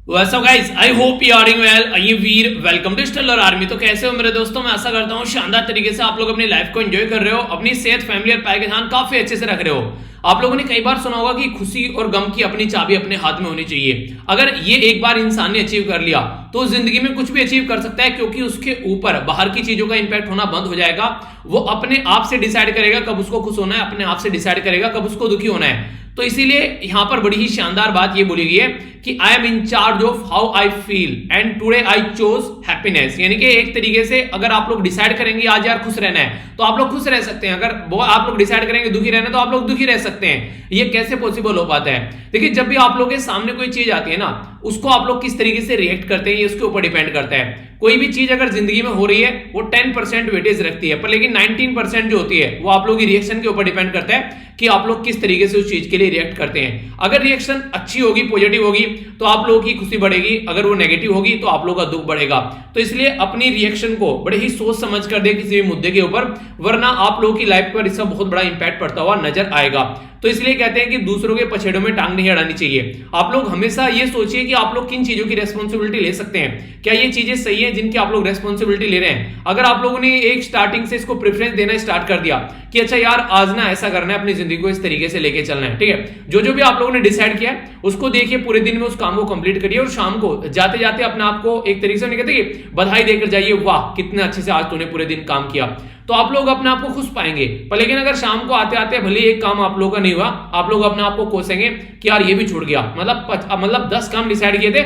What's up guys? I hope you are doing well. I am Veer. Welcome to stellar army. तो कैसे हो मेरे दोस्तों? मैं आशा करता हूँ शानदार तरीके से आप लोग अपनी लाइफ को एंजॉय कर रहे हो, अपनी सेहत, फैमिली और पाई का ध्यान काफी अच्छे से रख रहे हो। आप लोगों ने कई बार सुना होगा कि खुशी और गम की अपनी चाबी अपने हाथ में होनी चाहिए। अगर ये एक बार इंसान ने अचीव कर लिया तो जिंदगी में कुछ भी अचीव कर सकता है, क्योंकि उसके ऊपर बाहर की चीजों का इंपैक्ट होना बंद हो जाएगा। वो अपने आप से डिसाइड करेगा कब उसको खुश होना है, अपने आप से डिसाइड करेगा कब उसको दुखी होना है। तो इसीलिए यहां पर बड़ी ही शानदार बात ये बोली गई है कि I am in charge of how I feel and today I chose happiness. यानी कि एक तरीके से अगर आप लोग डिसाइड करेंगे आज यार खुश रहना है तो आप लोग खुश रह सकते हैं, अगर आप लोग डिसाइड करेंगे दुखी रहना है तो आप लोग दुखी रह सकते हैं। ये कैसे पॉसिबल हो पाता है? देखिए, जब भी आप लोग के सामने कोई चीज आती है ना, उसको आप लोग किस तरीके से रिएक्ट करते हैं ये उसके ऊपर डिपेंड करता है। कोई भी चीज अगर जिंदगी में हो रही है वो 10% वेटेज रखती है, पर लेकिन 19% जो होती है वो आप लोग की रिएक्शन के ऊपर डिपेंड करता है कि आप लोग किस तरीके से उस चीज के लिए रिएक्ट करते हैं। अगर रिएक्शन अच्छी होगी, पॉजिटिव होगी, तो आप लोगों की खुशी बढ़ेगी। अगर वो नेगेटिव होगी तो आप लोगों का दुख बढ़ेगा। तो इसलिए अपनी रिएक्शन को बड़े ही सोच समझ कर दे किसी भी मुद्दे के ऊपर, वरना आप लोगों की लाइफ पर इसका बहुत बड़ा इंपैक्ट पड़ता हुआ नजर आएगा। तो इसलिए कहते हैं कि दूसरों के पछेड़ों में टांग नहीं अड़ानी चाहिए। आप लोग हमेशा ये सोचिए कि आप लोग किन चीजों की रेस्पॉन्सिबिलिटी ले सकते हैं, क्या ये चीजें सही है जिनकी आप लोग रेस्पॉन्सिबिलिटी ले रहे हैं। अगर आप लोगों ने एक स्टार्टिंग से इसको प्रेफरेंस देना स्टार्ट कर दिया कि अच्छा यार आज ना ऐसा करना है, अपनी जिंदगी को इस तरीके से लेके चलना है, ठीक है, जो भी आप लोगों ने डिसाइड किया उसको देखिए, पूरे दिन में उस काम को कंप्लीट करिए और शाम को जाते जाते अपने आप को एक तरीके से नहीं कहते कि बधाई देकर जाइए, वाह कितने अच्छे से आज तूने पूरे दिन काम किया। तो आप लोग अपने आप को खुश पाएंगे। पर लेकिन अगर शाम को आते आते भले एक काम आप लोगों का नहीं हुआ, आप लोग अपने आप को कोसेंगे कि यार ये भी छूट गया, मतलब 10 काम डिसाइड किए थे,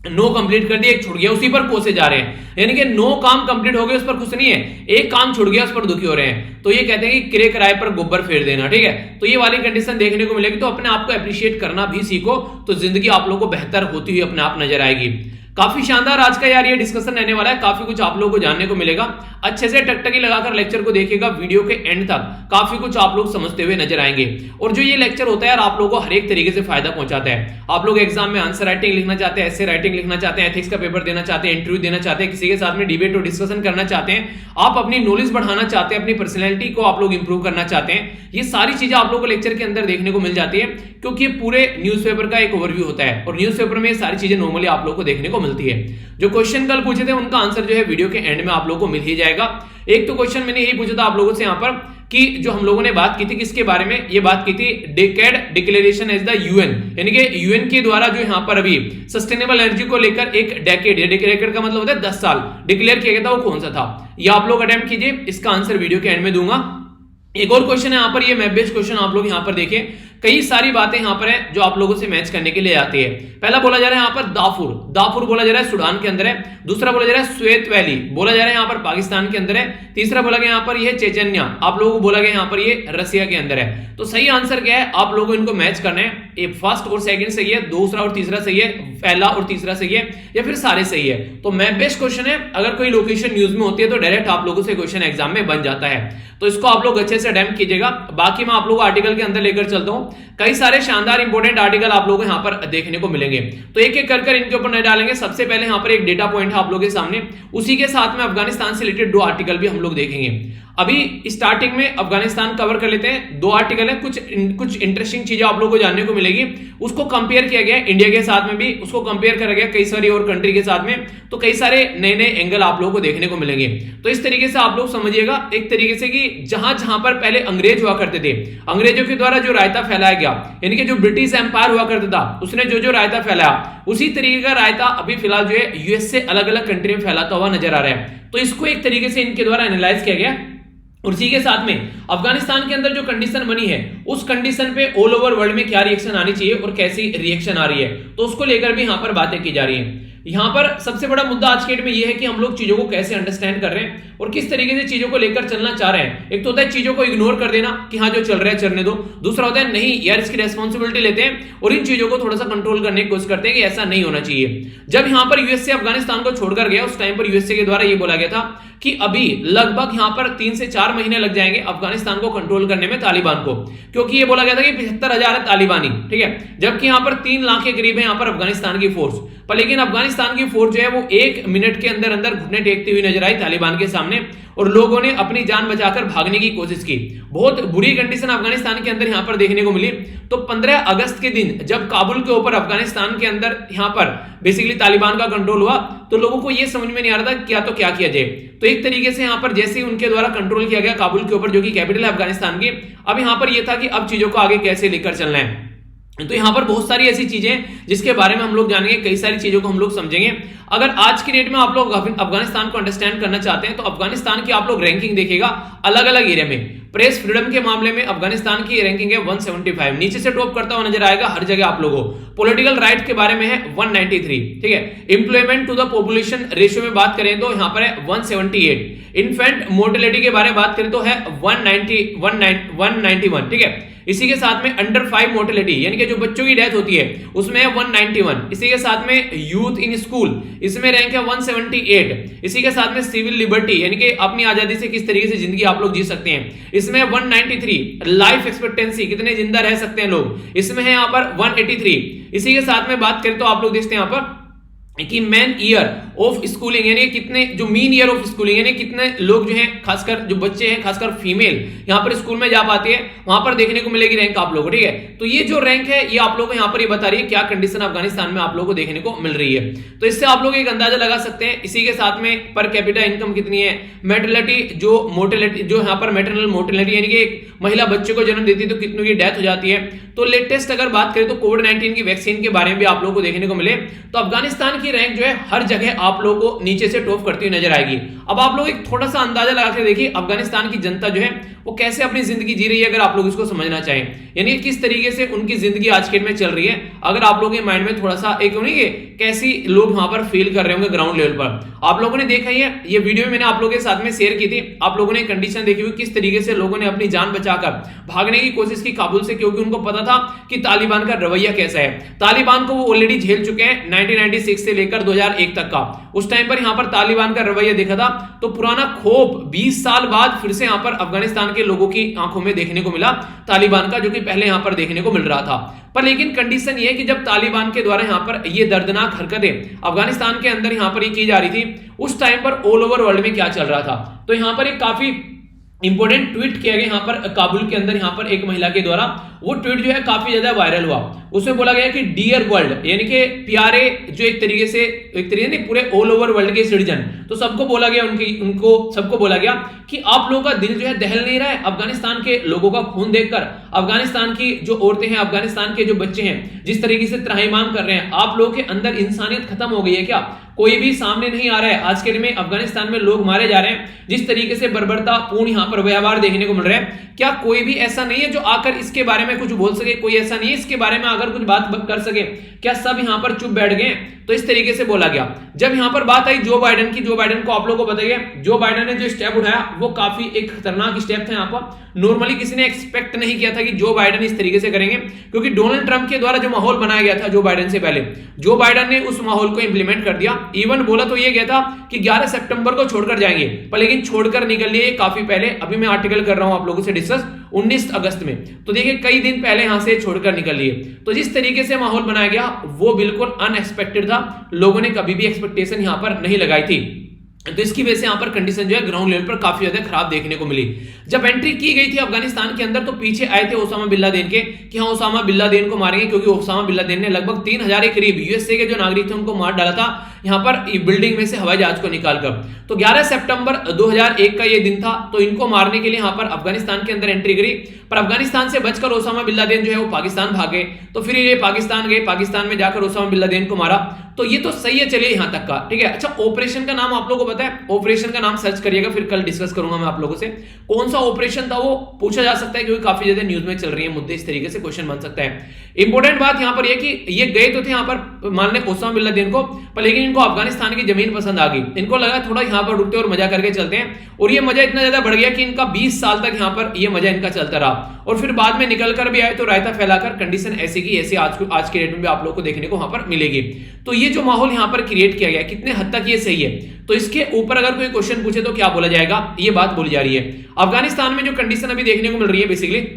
9 कंप्लीट कर दिए, एक छूट गया, उसी पर कोसे जा रहे हैं। यानी कि 9 काम कंप्लीट हो गए उस पर खुश नहीं है, एक काम छूट गया उस पर दुखी हो रहे हैं। तो ये कहते हैं कि किरे किराए पर गोबर फेर देना, ठीक है। तो ये वाली कंडीशन देखने को मिलेगी। तो अपने आप को अप्रिशिएट करना भी सीखो, तो जिंदगी आप लोगों को बेहतर होती हुई अपने आप नजर आएगी। काफी शानदार आज का यार ये डिस्कशन रहने वाला है, काफी कुछ आप लोगों को जानने को मिलेगा। अच्छे से टकटकी लगाकर लेक्चर को देखिएगा, वीडियो के एंड तक काफी कुछ आप लोग समझते हुए नजर आएंगे। और जो ये लेक्चर होता है यार आप लोगों को हर एक तरीके से फायदा पहुंचाता है। आप लोग एग्जाम में आंसर राइटिंग लिखना चाहते हैं, ऐसे राइटिंग लिखना चाहते हैं, एथिक्स का पेपर देना चाहते हैं, इंटरव्यू देना चाहते हैं, किसी के साथ में डिबेट और डिस्कशन करना चाहते हैं, आप अपनी नॉलेज बढ़ाना चाहते हैं, अपनी पर्सनैलिटी को आप लोग इंप्रूव करना चाहते हैं, ये सारी चीजें आप लोगों को लेक्चर के अंदर देखने को मिल जाती है, क्योंकि ये पूरे न्यूज़पेपर का एक ओवरव्यू होता है और न्यूज़पेपर में ये सारी चीजें नॉर्मली आप लोगों को देखने को मिलती है। जो क्वेश्चन कल पूछे थे उनका आंसर जो है वीडियो के एंड में आप लोगों को मिल ही जाएगा। एक तो क्वेश्चन मैंने यही पूछा था आप लोगों से यहाँ पर कि जो हम लोगों ने बात की थी किसके बारे में, ये बात की थी decade declaration as the UN, यानी कि यूएन के द्वारा जो यहाँ पर अभी सस्टेनेबल एनर्जी को लेकर एक डेकेड, डेकेड का मतलब होता है 10 साल, डिक्लेयर किया गया था, वो कौन सा था, ये आप लोग अटेम्प्ट कीजिए। इसका आंसर वीडियो के एंड में दूंगा। एक और क्वेश्चन है यहाँ पर, ये मैप बेस्ड क्वेश्चन आप लोग यहाँ पर देखें, कई सारी बातें यहाँ पर है जो आप लोगों से मैच करने के लिए आती है। पहला बोला जा रहा है यहाँ पर दाफुर, दाफुर बोला जा रहा है सूडान के अंदर है। दूसरा बोला जा रहा है स्वेत वैली, बोला जा रहा है यहाँ पर पाकिस्तान के अंदर है। तीसरा बोला गया यहाँ पर ये चेचन्या, आप लोगों को बोला गया यहाँ पर ये रसिया के अंदर है। तो सही आंसर क्या है, आप लोगों को इनको मैच करना है। फर्स्ट और सेकंड सही है, दूसरा और तीसरा सही है, पहला और तीसरा सही है, या फिर सारे सही है। तो मैप बेस्ड क्वेश्चन है, अगर कोई लोकेशन न्यूज में होती है तो डायरेक्ट आप लोगों से क्वेश्चन एग्जाम में बन जाता है। तो इसको आप लोग अच्छे से अटेम्प्ट कीजिएगा। बाकी मैं आप लोगों को आर्टिकल के अंदर लेकर चलता हूं, कई सारे शानदार इंपॉर्टेंट आर्टिकल आप लोगों को यहाँ पर देखने को मिलेंगे। तो एक एक कर इनके ऊपर नहीं डालेंगे। सबसे पहले यहाँ पर एक डेटा पॉइंट है आप लोगों के सामने, उसी के साथ में अफगानिस्तान से रिलेटेड 2 आर्टिकल भी हम लोग देखेंगे। अभी स्टार्टिंग में अफगानिस्तान कवर कर लेते हैं, 2 आर्टिकल है, कुछ इंटरेस्टिंग चीजें आप लोगों को जानने को मिलेगी। उसको कंपेयर किया गया इंडिया के साथ में भी, उसको कंपेयर करा गया कई सारी और कंट्री के साथ में, तो कई सारे नए नए एंगल आप लोगों को देखने को मिलेंगे। तो इस तरीके से आप लोग समझिएगा एक तरीके से कि जहां जहां पर पहले अंग्रेज हुआ करते थे, अंग्रेजों के द्वारा जो रायता फैलाया गया, यानी कि जो ब्रिटिश एम्पायर हुआ करता था उसने जो रायता फैलाया, उसी तरीके का रायता अभी फिलहाल जो है यूएस से अलग अलग कंट्री में फैलाता हुआ नजर आ रहा है। तो इसको एक तरीके से इनके द्वारा एनालाइज किया गया। और इसी के साथ में अफगानिस्तान के अंदर जो कंडीशन बनी है उस कंडीशन पे ऑल ओवर वर्ल्ड में क्या रिएक्शन आनी चाहिए और कैसी रिएक्शन आ रही है, तो उसको लेकर भी यहां पर बातें की जा रही हैं। यहां पर सबसे बड़ा मुद्दा आज के डेट में यह है कि हम लोग चीजों को कैसे अंडरस्टैंड कर रहे हैं और किस तरीके से चीजों को लेकर चलना चाह रहे हैं। एक तो होता है चीजों को इग्नोर कर देना कि हाँ जो चल रहा है चलने दो, दूसरा होता है नहीं यार इसकी रेस्पॉन्सिबिलिटी लेते हैं और इन चीजों को थोड़ा सा कंट्रोल करने की कोशिश करते हैं कि ऐसा नहीं होना चाहिए। जब यहां पर यूएसए अफगानिस्तान को छोड़कर गया उस टाइम पर यूएसए के द्वारा यह बोला गया था कि अभी लगभग यहां पर 3 से 4 महीने लग जाएंगे अफगानिस्तान को कंट्रोल करने में तालिबान को, क्योंकि ये बोला गया था कि 75,000 है तालिबानी, ठीक है, जबकि यहां पर 3 लाख के करीब है यहां पर अफगानिस्तान की फोर्स। पर लेकिन अफगानिस्तान अफगानिस्तान की फोर्स जो है वो 1 मिनट के अंदर अंदर घुटने टेकती हुई नजर आई तालिबान के सामने, और लोगों ने अपनी जान बचाकर भागने की कोशिश की। बहुत बुरी कंडीशन अफगानिस्तान के अंदर यहां पर देखने को मिली। तो 15 अगस्त के दिन जब काबुल के ऊपर अफगानिस्तान के अंदर यहां पर बेसिकली तालिबान का कंट्रोल हुआ, तो लोगों को यह समझ में नहीं आ रहा था क्या तो क्या किया जाए। तो एक तरीके से यहां पर जैसे ही उनके द्वारा कंट्रोल किया गया काबुल के ऊपर, जो कि कैपिटल है अफगानिस्तान की, अब यहां पर यह था कि अब चीजों को आगे कैसे लेकर चलना है। तो यहां पर बहुत सारी ऐसी चीजें जिसके बारे में हम लोग जानेंगे, कई सारी चीजों को हम लोग समझेंगे। अगर आज की डेट में आप लोग अफगानिस्तान को अंडरस्टैंड करना चाहते हैं तो अफगानिस्तान की आप लोग रैंकिंग देखिएगा अलग अलग एरिया में। प्रेस फ्रीडम के मामले में अफगानिस्तान की रैंकिंग है 175, नीचे से टॉप करता हुआ नजर आएगा हर जगह आप लोगों। पॉलिटिकल राइट के बारे में है 193, ठीक है। Employment to the population ratio में बात करें तो यहां पर है 178। इन्फेंट मोर्टेलिटी के बारे में बात करें तो है 191, ठीक है। इसी के साथ में अंडर 5 मोर्टेलिटी यानी कि जो बच्चों की डेथ होती है उसमें है 191। इसी के साथ में यूथ इन स्कूल, इसमें रैंक है 178। इसी के साथ में सिविल लिबर्टी यानी कि अपनी आजादी से किस तरीके से जिंदगी आप लोग जी सकते हैं, इसमें 193। लाइफ एक्सपेक्टेंसी कितने जिंदा रह सकते हैं लोग, इसमें है यहाँ पर 183। इसी के साथ में बात करें तो आप लोग देखते हैं यहाँ पर कि मैन ईयर ऑफ स्कूलिंग यानी कितने, जो मीन ईयर ऑफ स्कूलिंग यानी कितने लोग जो हैं, खासकर जो बच्चे हैं, खासकर फीमेल यहां पर स्कूल में जा पाती है, वहां पर देखने को मिलेगी रैंक आप लोगों को, ठीक है। तो ये जो रैंक है ये आप लोगों को यहां पर ये बता रही है क्या कंडीशन अफगानिस्तान में आप लोगों को देखने को मिल रही है। तो इससे आप लोग एक अंदाजा लगा सकते हैं। इसी के साथ में पर कैपिटा इनकम कितनी है, मेटर्निटी जो मोर्टेलिटी, जो यहाँ पर मेटरनल मोर्टेलिटी यानी कि एक महिला बच्चे को जन्म देती है तो कितनों की डेथ हो जाती है। तो लेटेस्ट अगर बात करें तो कोविड-19 की वैक्सीन के बारे में भी आप लोगों को देखने को मिले तो अफगानिस्तान की रैंक जो है हर जगह आप लोगों को नीचे से टॉप करती हुई नजर आएगी। अब आप लोग एक थोड़ा सा अंदाजा लगा के देखिए अफगानिस्तान की जनता जो है वो कैसे अपनी जिंदगी जी रही है, अगर आप लोग इसको समझना चाहें, यानी किस तरीके से उनकी जिंदगी आज के डेट में चल रही है। अगर आप लोगों के माइंड में थोड़ा सा एक नहीं कैसी लोग वहां पर फील कर रहे होंगे ग्राउंड लेवल पर, आप लोगों ने देखा ही है। ये वीडियो मैंने आप लोगों के साथ में शेयर की थी, आप लोगों ने कंडीशन देखी हुई किस तरीके से लोगों ने अपनी जान बचाकर भागने की कोशिश की काबुल से, क्योंकि उनको पता था कि तालिबान का रवैया कैसा है। तालिबान को वो ऑलरेडी झेल चुके हैं 1996 से लेकर 2001 तक का। उस टाइम पर यहां पर तालिबान का रवैया देखा था तो पुराना खौफ 20 साल बाद फिर से यहां पर अफगानिस्तान के लोगों की आंखों में देखने को मिला तालिबान का, जो कि पहले यहां पर देखने को मिल रहा था। पर लेकिन कंडीशन ये है कि जब तालिबान के द्वारा यहां पर ये दर्दनाक हरकतें अफगानिस्तान के अंदर यहां पर ये की जा रही थी, उस टाइम पर ऑल ओवर वर्ल्ड में क्या चल रहा था। तो यहां पर एक काफी इंपोर्टेंट ट्वीट किया गया यहां पर काबुल के अंदर, यहां पर एक महिला के द्वारा। वो ट्वीट जो है काफी ज्यादा वायरल हुआ। उसमें बोला गया कि डियर वर्ल्ड यानी कि प्यारे, जो एक तरीके से नहीं पूरे ऑल ओवर वर्ल्ड के सिटीजन, तो सबको बोला गया, उनको सबको बोला गया कि आप लोगों का दिल जो है दहल नहीं रहा है अफगानिस्तान के लोगों का खून देखकर। अफगानिस्तान की जो औरतें हैं, अफगानिस्तान के जो बच्चे हैं, जिस तरीके से त्राहिमाम कर रहे हैं, आप लोगों के अंदर इंसानियत खत्म हो गई है क्या? कोई भी सामने नहीं आ रहा है। आज के दिन में अफगानिस्तान में लोग मारे जा रहे हैं, जिस तरीके से बर्बरता पूर्ण यहां पर व्यवहार देखने को मिल रहा है। क्या कोई भी ऐसा नहीं है जो आकर इसके बारे में कुछ बोल सके? कोई ऐसा नहीं है इसके बारे में अगर कुछ बात कर सके? क्या सब यहां पर चुप बैठ गए? तो इस तरीके से बोला गया। जब यहां पर बात आई जो बाइडेन की, जो बाइडेन को आप लोगों को बताइए, जो बाइडेन ने जो स्टेप उठाया वो काफी एक खतरनाक स्टेप था। यहां पर नॉर्मली किसी ने एक्सपेक्ट नहीं किया था कि जो बाइडेन इस तरीके से करेंगे, क्योंकि डोनाल्ड ट्रंप के द्वारा जो माहौल बनाया गया था जो बाइडेन से पहले, जो बाइडेन ने उस माहौल को इंप्लीमेंट कर दिया। इवन बोला तो ये गया था कि 11 सितंबर को छोड़कर जाएंगे, पर लेकिन छोड़कर निकल लिए काफी पहले। अभी मैं आर्टिकल कर रहा हूं आप लोगों से डिस्कस 19 अगस्त में, तो देखिए कई दिन पहले यहां से छोड़कर निकल लिए। तो जिस तरीके से माहौल बनाया गया वो बिल्कुल अनएक्सपेक्टेड था, लोगों ने कभी भी एक्सपेक्टेशन यहां पर नहीं लगाई थी। तो इसकी वजह से यहां पर कंडीशन जो है ग्राउंड लेवल पर काफी ज्यादा खराब देखने को मिली। जब एंट्री की गई थी अफगानिस्तान के अंदर तो पीछे आए थे ओसामा बिन लादेन के कि हाँ ओसामा बिन लादेन को मारेंगे, क्योंकि ओसामा बिन लादेन ने लगभग 3000 के करीब यूएसए के जो नागरिक थे उनको मार डाला था यहां पर बिल्डिंग में से हवाई जहाज को निकालकर। तो 11 सितंबर 2001 का ये दिन था। तो इनको मारने के लिए यहां पर अफगानिस्तान के अंदर एंट्री करी, पर अफगानिस्तान से बचकर ओसामा बिन लादेन जो है वो पाकिस्तान भागे। तो फिर ये पाकिस्तान गए, पाकिस्तान में जाकर ओसामा बिन लादेन को मारा। तो ये तो सही है, चलिए यहां तक का ठीक है। अच्छा, ऑपरेशन का नाम आप लोगों को पता है? ऑपरेशन का नाम सर्च करिएगा, फिर कल डिस्कस करूंगा मैं आप लोगों से कौन सा ऑपरेशन था, वो पूछा जा सकता है क्योंकि काफी ज्यादा न्यूज में चल रही है मुद्दे, इस तरीके से क्वेश्चन बन सकता है। इंपॉर्टेंट बात यहां पर यह कि ये गए तो थे यहां पर मानने ओसामा बिन लादेन को, पर लेकिन इनको अफगानिस्तान की जमीन पसंद आ गई। इनको लगा थोड़ा यहां पर रुकते और मजा करके चलते हैं, और ये मजा इतना ज्यादा बढ़ गया कि इनका 20 साल तक यहां पर ये मजा इनका चलता रहा। और फिर बाद में निकल कर भी आए तो रायता फैलाकर कंडीशन ऐसी की ऐसी आज के डेट में भी आप लोगों को देखने को वहां पर मिलेगी। तो ये जो माहौल यहां पर क्रिएट किया गया कितने हद तक ये सही है? तो इसके ऊपर अगर कोई क्वेश्चन पूछे तो क्या बोला जाएगा? ये बात बोली जा रही है। अफगानिस्तान में जो कंडीशन अभी देखने को मिल रही है बेसिकली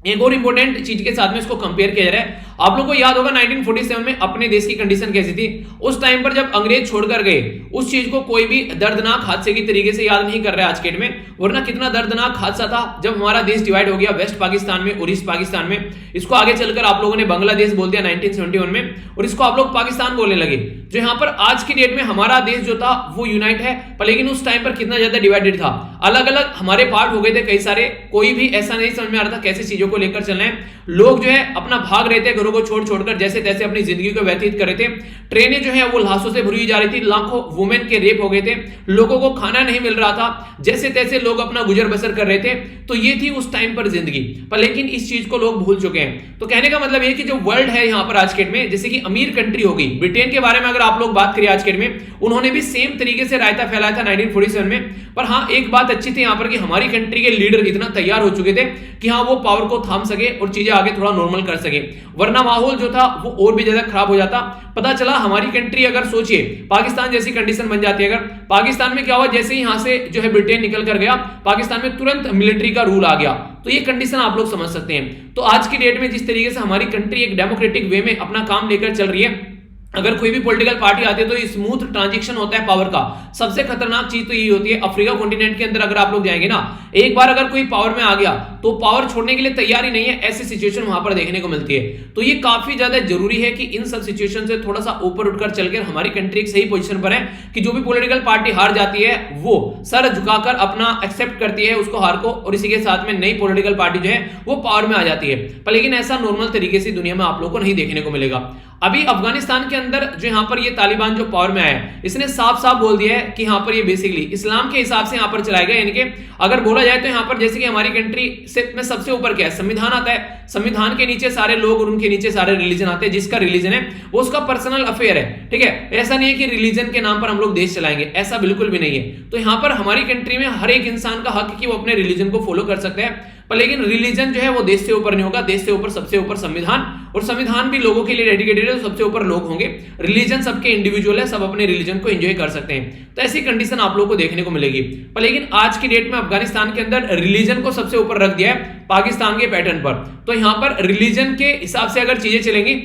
एक और इंपॉर्टेंट चीज के साथ में इसको कंपेयर किया जा रहा है। आप लोगों को याद होगा 1947 में अपने देश की कंडीशन कैसी थी। उस टाइम पर जब अंग्रेज छोड़कर गए, उस चीज को कोई भी दर्दनाक हादसे की तरीके से याद नहीं कर रहा है आज के डेट में, वरना कितना दर्दनाक हादसा था जब हमारा देश डिवाइड हो गया वेस्ट पाकिस्तान में और ईस्ट पाकिस्तान में। इसको आगे चलकर आप लोगों ने बांग्लादेश बोल दिया 1971 में, और इसको आप लोग पाकिस्तान बोलने लगे। जो यहां पर आज की डेट में हमारा देश जो था वो यूनाइट है, पर लेकिन उस टाइम पर कितना ज्यादा डिवाइडेड था, अलग अलग हमारे पार्ट हो गए थे कई सारे। कोई भी ऐसा नहीं समझ में आ रहा था कैसे चीजों को लेकर चलना है। लोग जो है अपना भाग रहे थे, घरों को छोड़ छोड़कर जैसे तैसे अपनी जिंदगी को व्यतीत कर रहे थे। ट्रेनें जो है वो लाशों से भरी जा रही थी, लाखों वुमेन के रेप हो गए थे, लोगों को खाना नहीं मिल रहा था, जैसे तैसे लोग अपना गुजर बसर कर रहे थे। तो ये थी उस टाइम पर जिंदगी, पर लेकिन इस चीज को लोग भूल चुके हैं। तो कहने का मतलब ये कि जो वर्ल्ड है यहां पर आज के डेट में, जैसे कि अमीर कंट्री होगी, ब्रिटेन के बारे में अगर आप लोग बात करिए आज के डेट में, उन्होंने भी सेम तरीके से रायता फैलाया था 1947 में। पर हाँ, एक बात अच्छी थी यहां पर कि हमारी कंट्री के लीडर इतना तैयार हो चुके थे कि हाँ वो पावर को थाम सके और चीजें आगे थोड़ा नॉर्मल कर सके, वरना माहौल जो था वो और भी ज्यादा खराब हो जाता। पता चला हमारी कंट्री, अगर सोचिए पाकिस्तान जैसी कंडीशन बन जाती है, अगर पाकिस्तान में क्या हुआ, जैसे ही यहां से जो है ब्रिटेन निकल कर गया, पाकिस्तान में तुरंत मिलिट्री का रूल आ गया। तो ये कंडीशन आप लोग समझ सकते हैं। तो आज की डेट में जिस तरीके से हमारी कंट्री एक डेमोक्रेटिक वे में अपना काम लेकर चल रही है, अगर कोई भी पॉलिटिकल पार्टी आती है तो स्मूथ ट्रांजिशन होता है पावर का। सबसे खतरनाक चीज तो यही होती है, अफ्रीका कॉन्टिनेंट के अंदर अगर आप लोग जाएंगे ना, एक बार अगर कोई पावर में आ गया तो पावर छोड़ने के लिए तैयार ही नहीं है, ऐसी सिचुएशन वहां पर देखने को मिलती है। तो ये काफी ज्यादा जरूरी है कि इन सब सिचुएशन से थोड़ा सा ऊपर उठकर चलकर हमारी कंट्री एक सही पोजीशन पर है कि जो भी पॉलिटिकल पार्टी हार जाती है वो सर झुकाकर अपना एक्सेप्ट करती है उसको हार को, और इसी के साथ में नई पॉलिटिकल पार्टी जो है वो पावर में आ जाती है। पर लेकिन ऐसा नॉर्मल तरीके से दुनिया में आप लोग को नहीं देखने को मिलेगा। अभी अफगानिस्तान के अंदर जो यहां पर ये तालिबान जो पावर में आया है, इसने साफ साफ बोल दिया है कि यहां पर ये बेसिकली इस्लाम के हिसाब से यहां पर चलाया गया। यानी कि अगर बोला जाए तो यहां पर जैसे कि हमारी कंट्री से में सबसे ऊपर क्या है, संविधान आता है, संविधान के नीचे सारे लोग और उनके नीचे सारे रिलीजन आते हैं। जिसका रिलीजन है वो उसका पर्सनल अफेयर है, ठीक है। ऐसा नहीं है कि रिलीजन के नाम पर हम लोग देश चलाएंगे, ऐसा बिल्कुल भी नहीं है। तो यहां पर हमारी कंट्री में हर एक इंसान का हक है कि वो अपने रिलीजन को फॉलो कर सकते हैं, पर लेकिन रिलीजन जो है वो देश से ऊपर नहीं होगा। देश से ऊपर सबसे ऊपर संविधान, और संविधान भी लोगों के लिए डेडिकेटेड है, तो सबसे ऊपर लोग होंगे। रिलीजन सबके इंडिविजुअल है, सब अपने रिलीजन को एंजॉय कर सकते हैं। तो ऐसी कंडीशन आप लोगों को देखने को मिलेगी। पर लेकिन आज की डेट में अफगानिस्तान के अंदर रिलीजन को सबसे ऊपर रख दिया है पाकिस्तान के पैटर्न पर। तो यहां पर रिलीजन के हिसाब से अगर चीजें चलेंगी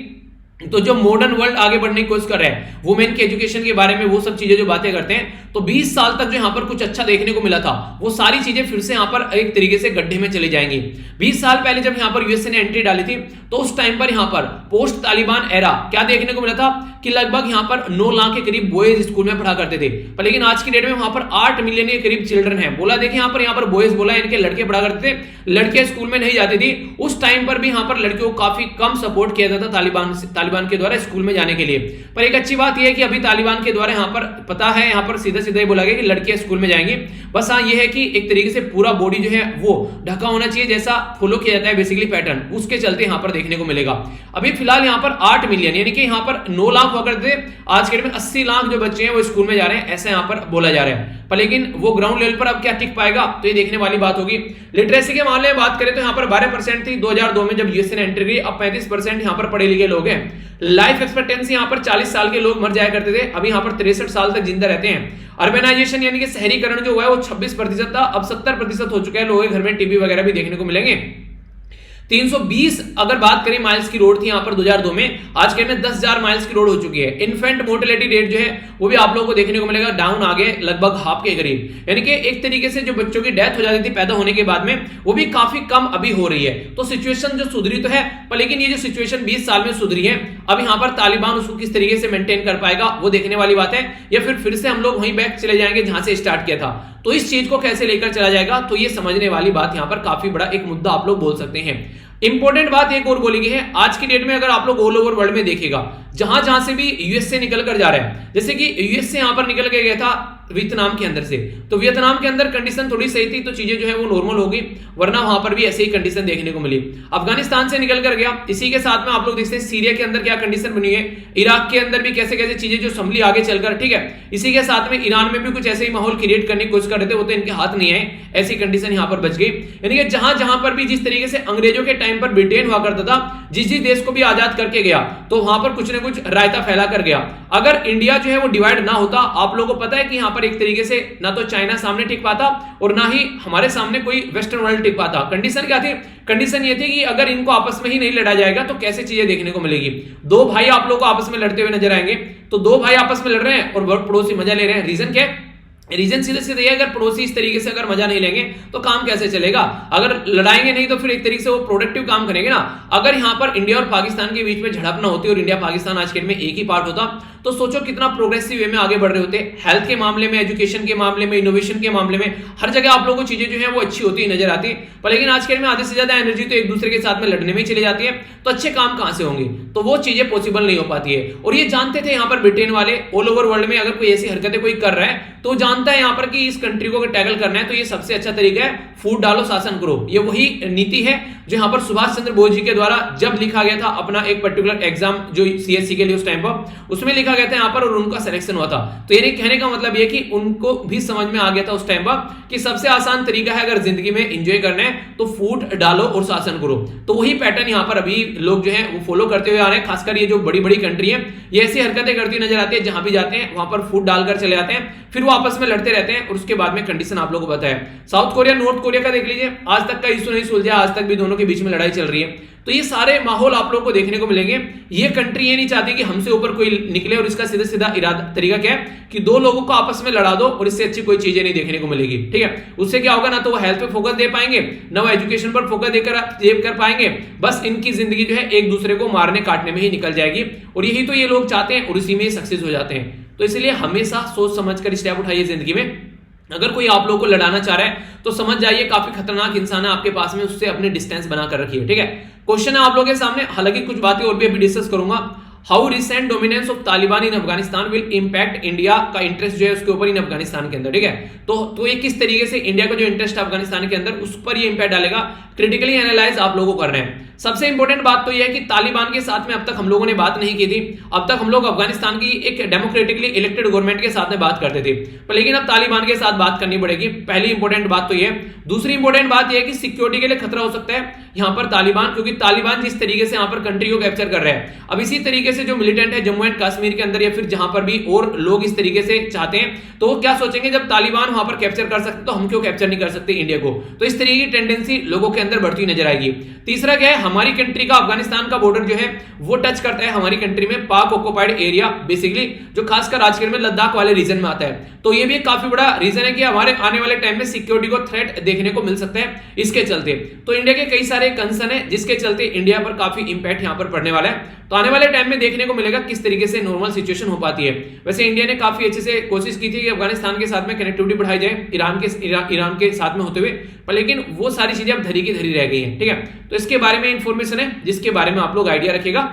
तो जो मॉडर्न वर्ल्ड आगे बढ़ने की कोशिश कर रहा है, वुमेन के एजुकेशन के बारे में वो सब चीजें जो बातें करते हैं, तो 20 साल तक जो यहां पर कुछ अच्छा देखने को मिला था, वो सारी चीजें फिर से यहां पर एक तरीके से गड्ढे में चली जाएंगी। 20 साल पहले जब यहां पर यूएसए ने एंट्री डाली थी, तो उस टाइम पर यहां पर पोस्ट तालिबान एरा क्या देखने को मिला था कि लगभग यहां पर 9 लाख के करीब बॉयज स्कूल में पढ़ा करते थे। पर लेकिन आज की डेट में वहां पर 8 मिलियन के करीब चिल्ड्रन है। बोला देखिए यहां पर बॉयज बोला, इनके लड़के पढ़ा करते थे, लड़कियां स्कूल में नहीं जाती थी। उस टाइम पर भी यहां पर लड़कियों को काफी कम सपोर्ट किया जाता तालिबान के द्वारा स्कूल में जाने के लिए। पर एक अच्छी बात यह है कि अभी तालिबान के द्वारा यहां पर पता है, यहां पर सीधा सीधा ही बोला गया कि लड़कियां स्कूल में जाएंगी। बस हाँ, यह है कि एक तरीके से पूरा बॉडी जो है वो ढका होना चाहिए, जैसा फॉलो किया जाता है बेसिकली पैटर्न, उसके चलते यहां पर देखने को मिलेगा। अभी फिलहाल यहां पर 8 मिलियन यानी कि यहां पर 9 लाख हुआ करते थे, आज के डेट में 80 लाख जो बच्चे हैं वो स्कूल में जा रहे हैं, ऐसा यहां पर बोला जा रहा है। पर लेकिन वो ग्राउंड लेवल पर अब क्या टिक पाएगा, तो ये देखने वाली बात होगी। लिटरेसी के मामले में बात करें तो यहां पर 12% थी 2002 में जब यूएसए ने एंट्री की, अब 35% यहां पर पढ़े लिखे लोग हैं। लाइफ एक्सपेक्टेंसी यहां पर 40 साल के लोग मर जाया करते थे, अभी यहां पर 63 साल तक जिंदा रहते हैं। अर्बनाइजेशन यानी कि शहरीकरण जो हुआ है वो 26% था, अब 70% हो चुका है। लोगों के घर में टीवी वगैरह भी देखने को मिलेंगे। 320 अगर बात करें माइल्स की रोड थी यहां पर 2002 में, आज के में 10,000 माइल्स की रोड हो चुकी है। इन्फेंट मोर्टेलिटी रेट जो है वो भी आप लोगों को देखने को मिलेगा डाउन आ गए लगभग हाफ के करीब, यानी कि एक तरीके से जो बच्चों की डेथ हो जाती थी पैदा होने के बाद में, वो भी काफी कम अभी हो रही है। तो सिचुएशन जो सुधरी तो है, पर लेकिन ये जो सिचुएशन 20 साल में सुधरी है, अब यहां पर तालिबान उसको किस तरीके से मेंटेन कर पाएगा वो देखने वाली बात है, या फिर से हम लोग वहीं बैक चले जाएंगे जहां से स्टार्ट किया था। तो इस चीज को कैसे लेकर चला जाएगा, तो ये समझने वाली बात यहां पर काफी बड़ा एक मुद्दा आप लोग बोल सकते हैं। इंपॉर्टेंट बात एक और बोली गई है, आज की डेट में अगर आप लोग ऑल ओवर वर्ल्ड में देखेगा, जहां जहां से भी यूएसए निकल कर जा रहा है, जैसे कि यूएसए यहां पर निकल के गया था वियतनाम के अंदर से, तो वियतनाम के अंदर कंडीशन थोड़ी सही थी, तो चीजें जो है वो नॉर्मल होगी, वरना वहां पर भी ऐसे ही कंडीशन देखने को मिली। अफगानिस्तान से निकल कर गया, इसी के साथ में आप लोग देखते हैं सीरिया के अंदर क्या कंडीशन बनी है, इराक के अंदर भी कैसे कैसे चीजें जो संभली आगे चलकर, ठीक है। इसी के साथ में ईरान में भी कुछ ऐसे ही माहौल क्रिएट करने की कोशिश कर रहे थे, वो तो इनके हाथ नहीं आए, ऐसी कंडीशन यहां पर बच गई। यानी कि जहां जहां पर भी जिस तरीके से अंग्रेजों के टाइम पर ब्रिटेन हुआ करता था, जिस देश को भी आजाद करके गया, तो वहां पर कुछ ना कुछ रायता फैला कर गया। अगर इंडिया जो है वो डिवाइड ना होता, आप लोगों को पता है कि यहां पर एक तरीके से ना तो चाइना सामने टिक पाता और ना ही हमारे सामने कोई वेस्टर्न वर्ल्ड टिक पाता। कंडीशन क्या थी? कंडीशन ये थी कि अगर इनको आपस में ही नहीं लड़ा जाएगा तो कैसे चीजें देखने को मिलेगी। दो भाई आप लोगों को आपस में लड़ते हुए नजर आएंगे, तो दो भाई आपस में लड़ रहे हैं और पड़ोसी मजा ले रहे हैं। रीजन क्या है? रीजन सीधे सीधे ये, अगर पड़ोसी इस तरीके से अगर मजा नहीं लेंगे तो काम कैसे चलेगा? अगर लड़ाएंगे नहीं तो फिर एक तरीके से वो प्रोडक्टिव काम करेंगे ना। अगर यहां पर इंडिया और पाकिस्तान के बीच में झड़प ना होती और इंडिया पाकिस्तान आज के डेट में एक ही पार्ट होता तो सोचो कितना प्रोग्रेसिव वे में आगे बढ़ रहे होते। हेल्थ के मामले में, एजुकेशन के मामले में, इनोवेशन के मामले में, हर जगह आप लोगों को चीजें जो है वो अच्छी होती नजर आती। पर लेकिन आज के डेट में आधे से ज्यादा एनर्जी तो एक दूसरे के साथ में लड़ने में ही चली जाती है, तो अच्छे काम कहां से होंगे? तो वो चीजें पॉसिबल नहीं हो पाती है। और ये जानते थे यहाँ पर ब्रिटेन वाले, ऑल ओवर वर्ल्ड में अगर कोई ऐसी हरकतें कोई कर रहा है तो जानता है यहाँ पर कि इस कंट्री को अगर टैकल करना है तो ये सबसे अच्छा तरीका है फूट डालो शासन करो। ये वही नीति है जो यहाँ पर सुभाष चंद्र बोस जी के द्वारा जब लिखा गया था अपना एक पर्टिकुलर एग्जाम जो सीएससी के लिए उस टाइम पर, उसमें लिखा गया था यहाँ पर और उनका सिलेक्शन हुआ था। तो ये कहने का मतलब ये कि उनको भी समझ में आ गया था उस टाइम पर कि सबसे आसान तरीका है अगर जिंदगी में एंजॉय करना है तो फूट डालो और शासन करो। तो वही पैटर्न यहाँ पर अभी लोग जो है वो फॉलो करते हुए आ रहे हैं। खासकर ये जो बड़ी बड़ी कंट्री है ये ऐसी हरकतें करती नजर आती है, जहां भी जाते हैं वहां पर फूट डालकर चले जाते हैं, फिर वो आपस में लड़ते रहते हैं और उसके बाद में कंडीशन आप लोगों को पता है। साउथ कोरिया नॉर्थ कोरिया का देख लीजिए, आज तक का इशू नहीं सुलझा, आज तक भी दोनों के बीच में लड़ाई चल रही है। तो ये सारे माहौल आप लोगों को देखने को मिलेंगे। ये कंट्री ये नहीं चाहती कि हमसे ऊपर कोई निकले और इसका सीधा सीधा इरादा तरीका क्या है कि दो लोगों को आपस में लड़ा दो और इससे अच्छी कोई चीजें नहीं देखने को मिलेगी। ठीक है, उससे क्या होगा? ना तो वो हेल्थ पे फोकस दे पाएंगे, ना वो एजुकेशन पर फोकस देकर कर पाएंगे। बस इनकी जिंदगी जो है एक दूसरे को मारने काटने में ही निकल जाएगी और यही तो ये लोग चाहते हैं और इसी में सक्सेस हो जाते हैं। तो इसलिए हमेशा सोच समझकर स्टेप उठाइए जिंदगी में। अगर कोई आप लोगों को लड़ाना चाह रहा है तो समझ जाइए काफी खतरनाक इंसान है आपके पास में, उससे अपने डिस्टेंस बनाकर रखिए। ठीक है, क्वेश्चन है आप लोगों के सामने, हालांकि कुछ बातें और भी अभी डिस्कस करूंगा। How recent dominance of Taliban in Afghanistan will impact India का इंटरेस्ट जो है उसके ऊपर इन अफगानिस्तान के अंदर। ठीक है, तो ये किस तरीके से इंडिया का जो इंटरेस्ट है अफगानिस्तान के अंदर उस पर ये इंपैक्ट डालेगा, क्रिटिकली एनालाइज आप लोगों को करना है। सबसे इंपॉर्टेंट बात तो यह है कि तालिबान के साथ में अब तक हम लोगों ने बात नहीं की थी। अब तक हम लोग अफगानिस्तान की एक डेमोक्रेटिकली इलेक्टेड गवर्नमेंट के साथ में बात करते थे, पर लेकिन अब तालिबान के साथ बात करनी पड़ेगी। पहली इंपॉर्टेंट बात तो यह। दूसरी इंपॉर्टेंट बात यह है कि सिक्योरिटी के लिए खतरा हो सकता है यहां पर तालिबान, क्योंकि तालिबान जिस तरीके से यहां पर कंट्री को कैप्चर कर रहे हैं, अब इसी तरीके से जो मिलिटेंट है जम्मू एंड कश्मीर के अंदर या फिर जहां पर भी और लोग इस तरीके से चाहते हैं, तो वो क्या सोचेंगे जब तालिबान वहां पर कैप्चर कर सकते तो हम क्यों कैप्चर नहीं कर सकते इंडिया को। तो इस तरीके की टेंडेंसी लोगों के अंदर बढ़ती नजर आएगी। तीसरा क्या है, हमारी कंट्री का अफगानिस्तान का बॉर्डर जो है वो टच करता है हमारी कंट्री में पाक ऑक्युपाइड एरिया, बेसिकली जो खासकर आज के में लद्दाख वाले रीजन में आता है। तो ये भी एक काफी बड़ा रीजन है कि हमारे आने वाले टाइम में सिक्योरिटी को थ्रेट देखने को मिल सकता है इसके चलते। तो इंडिया के कई सारे कंसर्न है जिसके चलते इंडिया पर काफी इंपैक्ट यहां पर पड़ने वाला है। तो आने वाले टाइम में देखने को मिलेगा किस तरीके से नॉर्मल सिचुएशन हो पाती है। वैसे इंडिया ने काफी अच्छे से कोशिश की थी कि अफगानिस्तान के साथ में कनेक्टिविटी बढ़ाई जाए ईरान के साथ में होते हुए, पर लेकिन वो सारी चीजें अब धरी की धरी रह गई हैं। ठीक है, तो इसके बारे में इंफॉर्मेशन है जिसके बारे में आप लोग आइडिया रखिएगा,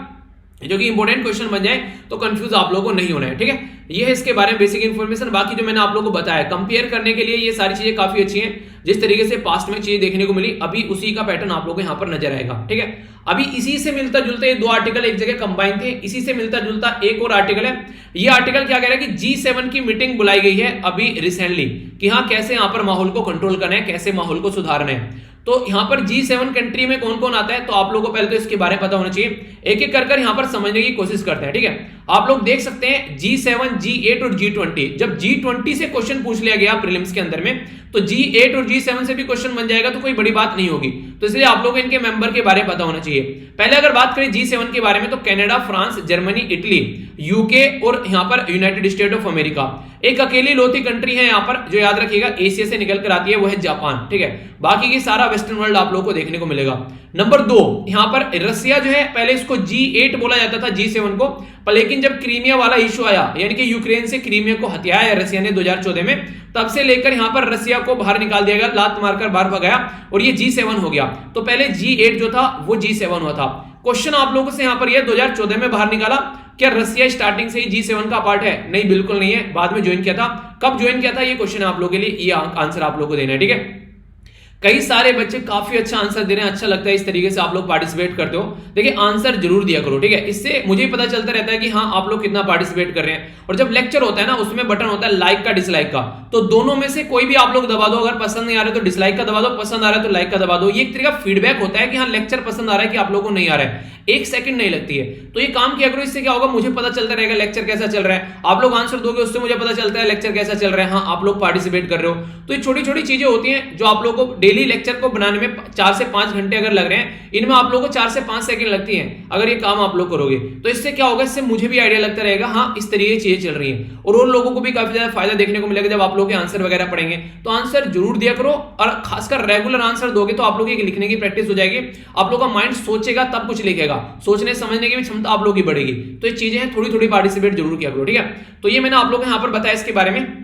जो कि इंपॉर्टेंट क्वेश्चन बन जाए तो कंफ्यूज आप लोगों को नहीं होना है। ठीक है, ये है इसके बारे में बेसिक इंफॉर्मेशन। बाकी जो मैंने आप लोगों को बताया कंपेयर करने के लिए ये सारी चीजें काफी अच्छी हैं। जिस तरीके से पास्ट में चीजें देखने को मिली अभी उसी का पैटर्न आप लोगों को यहां पर नजर आएगा। ठीक है, अभी इसी से मिलता जुलता ये दो आर्टिकल एक जगह कंबाइन थे, इसी से मिलता जुलता एक और आर्टिकल है। ये आर्टिकल क्या कह रहा है कि G7 की मीटिंग बुलाई गई है अभी रिसेंटली कि हाँ कैसे यहां पर माहौल को कंट्रोल करना है, कैसे माहौल को सुधारना है। तो यहां पर G7 कंट्री में कौन कौन आता है तो आप लोगों को पहले तो इसके बारे में पता होना चाहिए। एक एक कर यहां पर समझने की कोशिश करते हैं। ठीक है, आप लोग देख सकते हैं G7, G8 और G20। जब G20 से क्वेश्चन पूछ लिया गया प्रीलिम्स के अंदर में तो G8 और G7 से भी क्वेश्चन बन जाएगा, तो कोई बड़ी बात नहीं होगी। तो इसलिए आप लोगों को इनके मेंबर के बारे में पता होना चाहिए। पहले अगर बात करें G7 के बारे में तो Canada, France, Germany, Italy, UK और यहां पर यूनाइटेड स्टेट ऑफ अमेरिका। एक अकेली लौती कंट्री है यहां पर जो याद रखिएगा एशिया से निकल कर आती है, वो है जापान। ठीक है, बाकी की सारा वेस्टर्न वर्ल्ड आप लोगों को देखने को मिलेगा। नंबर 2 यहां पर रसिया जो है, पहले इसको G8 बोला जाता था G7 को, पर लेकिन जब क्रीमिया वाला इशू आया यानी कि यूक्रेन से क्रीमिया को हथियाया रसिया ने 2014 में, तब से लेकर यहां पर रसिया को बाहर निकाल दिया गया, लात मारकर बाहर भगाया और ये G7 हो गया। तो पहले G8 जो था वो G7 हुआ था। क्वेश्चन आप लोगों से यहां पर ये 2014 में बाहर निकाला, क्या रसिया स्टार्टिंग से ही G7 का पार्ट है? नहीं, बिल्कुल नहीं है, बाद में ज्वाइन किया था। कब ज्वाइन किया था ये क्वेश्चन आप लोगों के लिए, ये आंसर आप लोगों को देना है। ठीक है, कई सारे बच्चे काफी अच्छा आंसर दे रहे हैं, अच्छा लगता है इस तरीके से आप लोग पार्टिसिपेट करते हो। देखिए आंसर जरूर दिया करो। ठीक है, इससे मुझे पता चलता रहता है कि हाँ आप लोग कितना पार्टिसिपेट कर रहे हैं। और जब लेक्चर होता है ना उसमें बटन होता है लाइक का, डिसलाइक का, तो दोनों में से कोई भी आप लोग दबा दो। अगर पसंद नहीं आ रहा है तो डिसलाइक का दबा दो, पसंद आ रहा है तो लाइक का दबा दो। ये एक तरीका फीडबैक होता है कि हाँ लेक्चर पसंद आ रहा है कि आप लोगों को नहीं आ रहा है। 1 सेकंड नहीं लगती है। तो ये काम किया करो, इससे क्या होगा, मुझे पता चलता रहेगा लेक्चर कैसा चल रहा है, आप लोग आंसर दोगे उससे मुझे पता चलता है लेक्चर कैसा चल रहा है, हाँ आप लोग पार्टिसिपेट कर रहे हो। तो ये छोटी छोटी चीजें होती हैं जो आप लोगों को डेली लेक्चर को बनाने में 4 से 5 घंटे अगर लग रहे हैं, इनमें आप लोगों को 4 से 5 सेकंड लगती हैं अगर ये काम आप लोग करोगे। तो इससे क्या होगा, इससे मुझे भी आइडिया लगता रहेगा हाँ इस तरीके की चीजें चल रही हैं, और लोगों को भी काफी ज्यादा फायदा देखने को मिलेगा। जब आप लोग के आंसर वगैरह पढ़ेंगे तो आंसर जरूर दिया करो, और खासकर रेगुलर आंसर दोगे तो आप लोगों की लिखने की प्रैक्टिस हो जाएगी, आप लोग का माइंड सोचेगा तब कुछ लिखेगा, सोचने समझने की भी क्षमता आप लोगों की बढ़ेगी। तो ये चीजें हैं, थोड़ी थोड़ी पार्टिसिपेट जरूर किया करो, ठीक है। तो ये मैंने आप लोगों को यहाँ पर बताया इसके बारे में।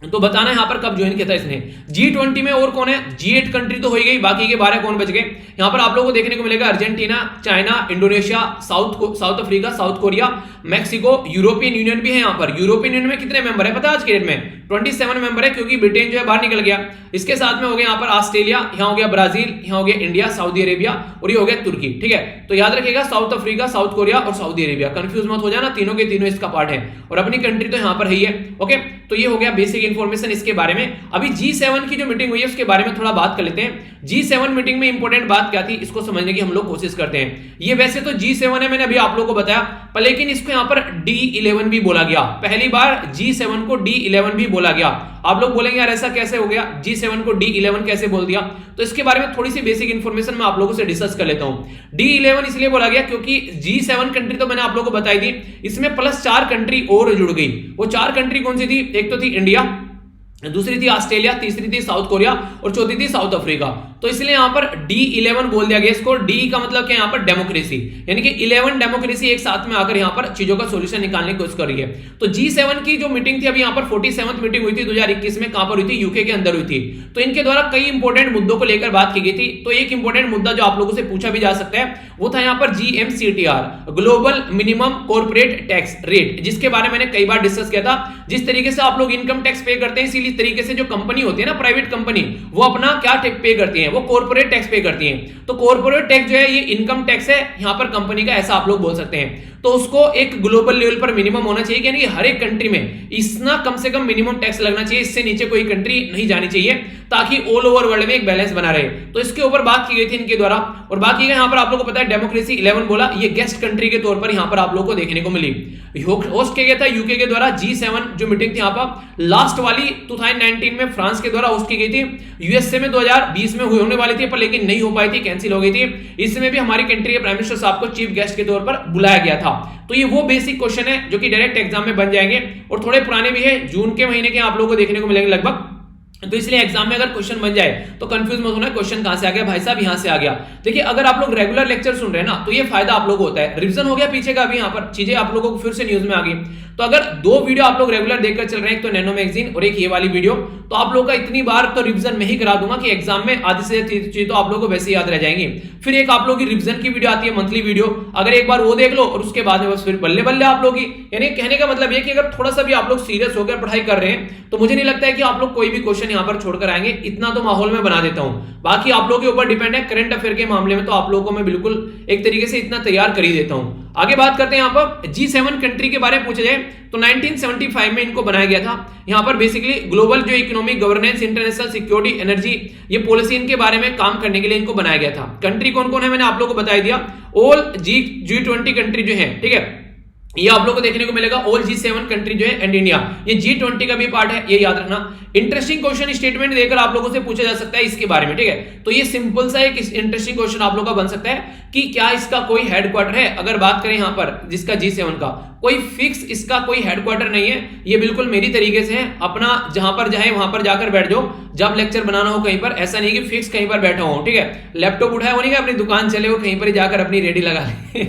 तो बताना यहाँ पर कब ज्वाइन किया था इसने। G20 में और कौन है, G8 कंट्री तो हो ही गई, बाकी के 12 कौन बच गए। यहाँ पर आप लोगों को देखने को मिलेगा Argentina, China, Indonesia, south Africa, south Korea, Mexico, European union भी है। यहाँ पर यूरोपियन यूनियन में कितने मेंबर है पता है आज के डेट में, 27 मेंबर है, क्योंकि ब्रिटेन जो है बाहर निकल गया। इसके साथ में हो गया यहाँ पर ऑस्ट्रेलिया, यहाँ हो गया ब्राजील, यहाँ हो गया इंडिया, सऊदी अरेबिया, और ये हो गया तुर्की, ठीक है। तो याद रखिएगा साउथ अफ्रीका, साउथ कोरिया और सऊदी अरेबिया, कंफ्यूज मत हो जाना, तीनों के तीनों इसका पार्ट है, और अपनी कंट्री तो यहाँ पर है ही है। ओके, तो ये हो गया बेसिक इंफॉर्मेशन इसके बारे में। अभी G7 की जो मीटिंग हुई है उसके बारे में थोड़ा बात कर लेते हैं। G7 मीटिंग में इंपॉर्टेंट बात क्या थी, इसको समझने की हम लोग कोशिश करते हैं। ये वैसे तो G7 है, मैंने अभी आप लोगों को बताया, पर लेकिन इसको यहाँ पर D11 भी बोला गया। पहली बार G7 को D11 भी बोला गया। आप लोग बोलेंगे यार ऐसा कैसे हो गया, G7 को D11 कैसे बोल दिया, तो इसके बारे में थोड़ी सी बेसिक इंफॉर्मेशन मैं आप लोगों से डिस्कस कर लेता हूं। D11 इसलिए बोला गया क्योंकि G7 कंट्री तो मैंने आप लोगों को बताई थी, इसमें प्लस 4 कंट्री और जुड़ गई। वो 4 कंट्री कौन सी थी, एक तो थी इंडिया, दूसरी थी ऑस्ट्रेलिया, तीसरी थी साउथ कोरिया, और चौथी थी साउथ अफ्रीका। तो इसलिए यहां पर D11 बोल दिया गया इसको। D का मतलब क्या, यहां पर डेमोक्रेसी, यानी कि 11 डेमोक्रेसी एक साथ में आकर यहां पर चीजों का सॉल्यूशन निकालने की कोशिश कर रही है। तो G7 की जो मीटिंग थी अभी यहां पर 47th मीटिंग हुई थी 2021 में, कहां पर हुई थी, यूके के अंदर हुई थी। तो इनके द्वारा कई इंपॉर्टेंट मुद्दों को लेकर बात की गई थी। तो एक इंपॉर्टेंट मुद्दा जो आप लोगों से पूछा भी जा सकता है वो था यहां पर GMCTR, global minimum corporate tax rate, जिसके बारे में मैंने कई बार डिस्कस किया था। जिस तरीके से आप लोग इनकम टैक्स पे करते हैं, इसी तरीके से जो कंपनी होती है ना, प्राइवेट कंपनी, वो अपना क्या टैक्स पे करती है, वो कॉर्पोरेट टैक्स पे करती हैं। तो कॉर्पोरेट टैक्स जो है ये इनकम टैक्स है यहां पर कंपनी का, ऐसा आप लोग बोल सकते हैं। तो उसको एक ग्लोबल लेवल पर मिनिमम होना चाहिए, यानी कि हर एक कंट्री में इतना कम से कम मिनिमम टैक्स लगना चाहिए, इससे नीचे कोई कंट्री नहीं जानी चाहिए, ताकि ऑल ओवर वर्ल्ड में एक बैलेंस बना रहे। तो इसके ऊपर बात की गई थी इनके द्वारा, और बाकी यहां पर आप लोगों को पता है डेमोक्रेसी 11 बोला, ये गेस्ट कंट्री के तौर पर यहां पर आप लोगों को देखने को मिली। होस्ट किया गया था यूके के द्वारा। G7 जो मीटिंग थी यहां पर लास्ट वाली 2019 में फ्रांस के द्वारा होस्ट की गई थी। यूएसए में 2020 में होने वाली थी, पर लेकिन नहीं हो पाई थी, कैंसिल हो गई थी। इसमें भी हमारी कंट्री के प्राइम मिनिस्टर साहब को चीफ गेस्ट के तौर पर बुलाया गया था। तो ये वो बेसिक क्वेश्चन है जो कि डायरेक्ट एग्जाम में बन जाएंगे, और थोड़े पुराने भी है, जून के महीने के आप लोगों को देखने को मिलेंगे लगभग। तो इसलिए एग्जाम में अगर क्वेश्चन बन जाए तो कंफ्यूज मत होना, क्वेश्चन कहां से आ गया भाई साहब, यहां से आ गया। देखिए अगर आप लोग रेगुलर लेक्चर सुन रहे हैं ना, तो ये फायदा आप लोग को होता है, रिवीजन हो गया पीछे का, अभी यहां पर चीजें आप लोगों को फिर से न्यूज में आ गई। तो अगर 2 वीडियो आप लोग रेगुलर देखकर चल रहे हैं, एक तो नैनो मैगजीन और एक ये वाली वीडियो, तो आप लोग का इतनी बार तो रिवीजन में ही करा दूंगा कि एग्जाम में आधी से चीज तो आप लोगों को वैसे याद रह जाएंगी। फिर एक आप लोगों की रिवीजन की वीडियो आती है, मंथली वीडियो, अगर एक बार वो देख लो और उसके बाद में बस फिर बल्ले बल्ले आप लोग की। यानी कहने का मतलब ये कि अगर थोड़ा सा भी आप लोग सीरियस होकर पढ़ाई कर रहे हैं तो मुझे नहीं लगता है कि आप लोग कोई भी क्वेश्चन यहां पर छोड़कर आएंगे, इतना तो माहौल में बना देता हूं। बाकी आप लोगों के ऊपर डिपेंड है, करंट अफेयर के मामले में तो आप लोगों को मैं बिल्कुल एक तरीके से इतना तैयार कर ही देता हूं। आगे बात करते हैं, यहां पर G7 कंट्री के बारे में पूछा जाए तो 1975 में इनको बनाया गया था। यहां पर बेसिकली ग्लोबल जो economic governance, international security, energy, ये पॉलिसी इनके बारे में काम करने के लिए इनको बनाया गया था। कंट्री कौन कौन है मैंने आप लोगों को बता दिया, ऑल G20 कंट्री जो है, ठीक है, ये आप लोगों को देखने को मिलेगा। ऑल G7 कंट्री जो है एंड इंडिया, ये G20 का भी पार्ट है, ये याद रखना। इंटरेस्टिंग क्वेश्चन स्टेटमेंट देकर आप लोगों से पूछा जा सकता है इसके बारे में, ठीक है। तो ये सिंपल सा एक इंटरेस्टिंग क्वेश्चन आप लोगों का बन सकता है कि क्या इसका कोई हेडक्वार्टर है। अगर बात करें यहां पर जिसका G7 का कोई फिक्स इसका कोई हेडक्वार्टर नहीं है, ये बिल्कुल मेरी तरीके से है, अपना जहां पर जाए वहां पर जाकर बैठ जाओ जब लेक्चर बनाना हो कहीं पर, ऐसा नहीं कि फिक्स कहीं पर बैठा हो, ठीक है। लैपटॉप उठाया हो नहीं, अपनी दुकान चले हो कहीं पर जाकर अपनी रेडी लगा ले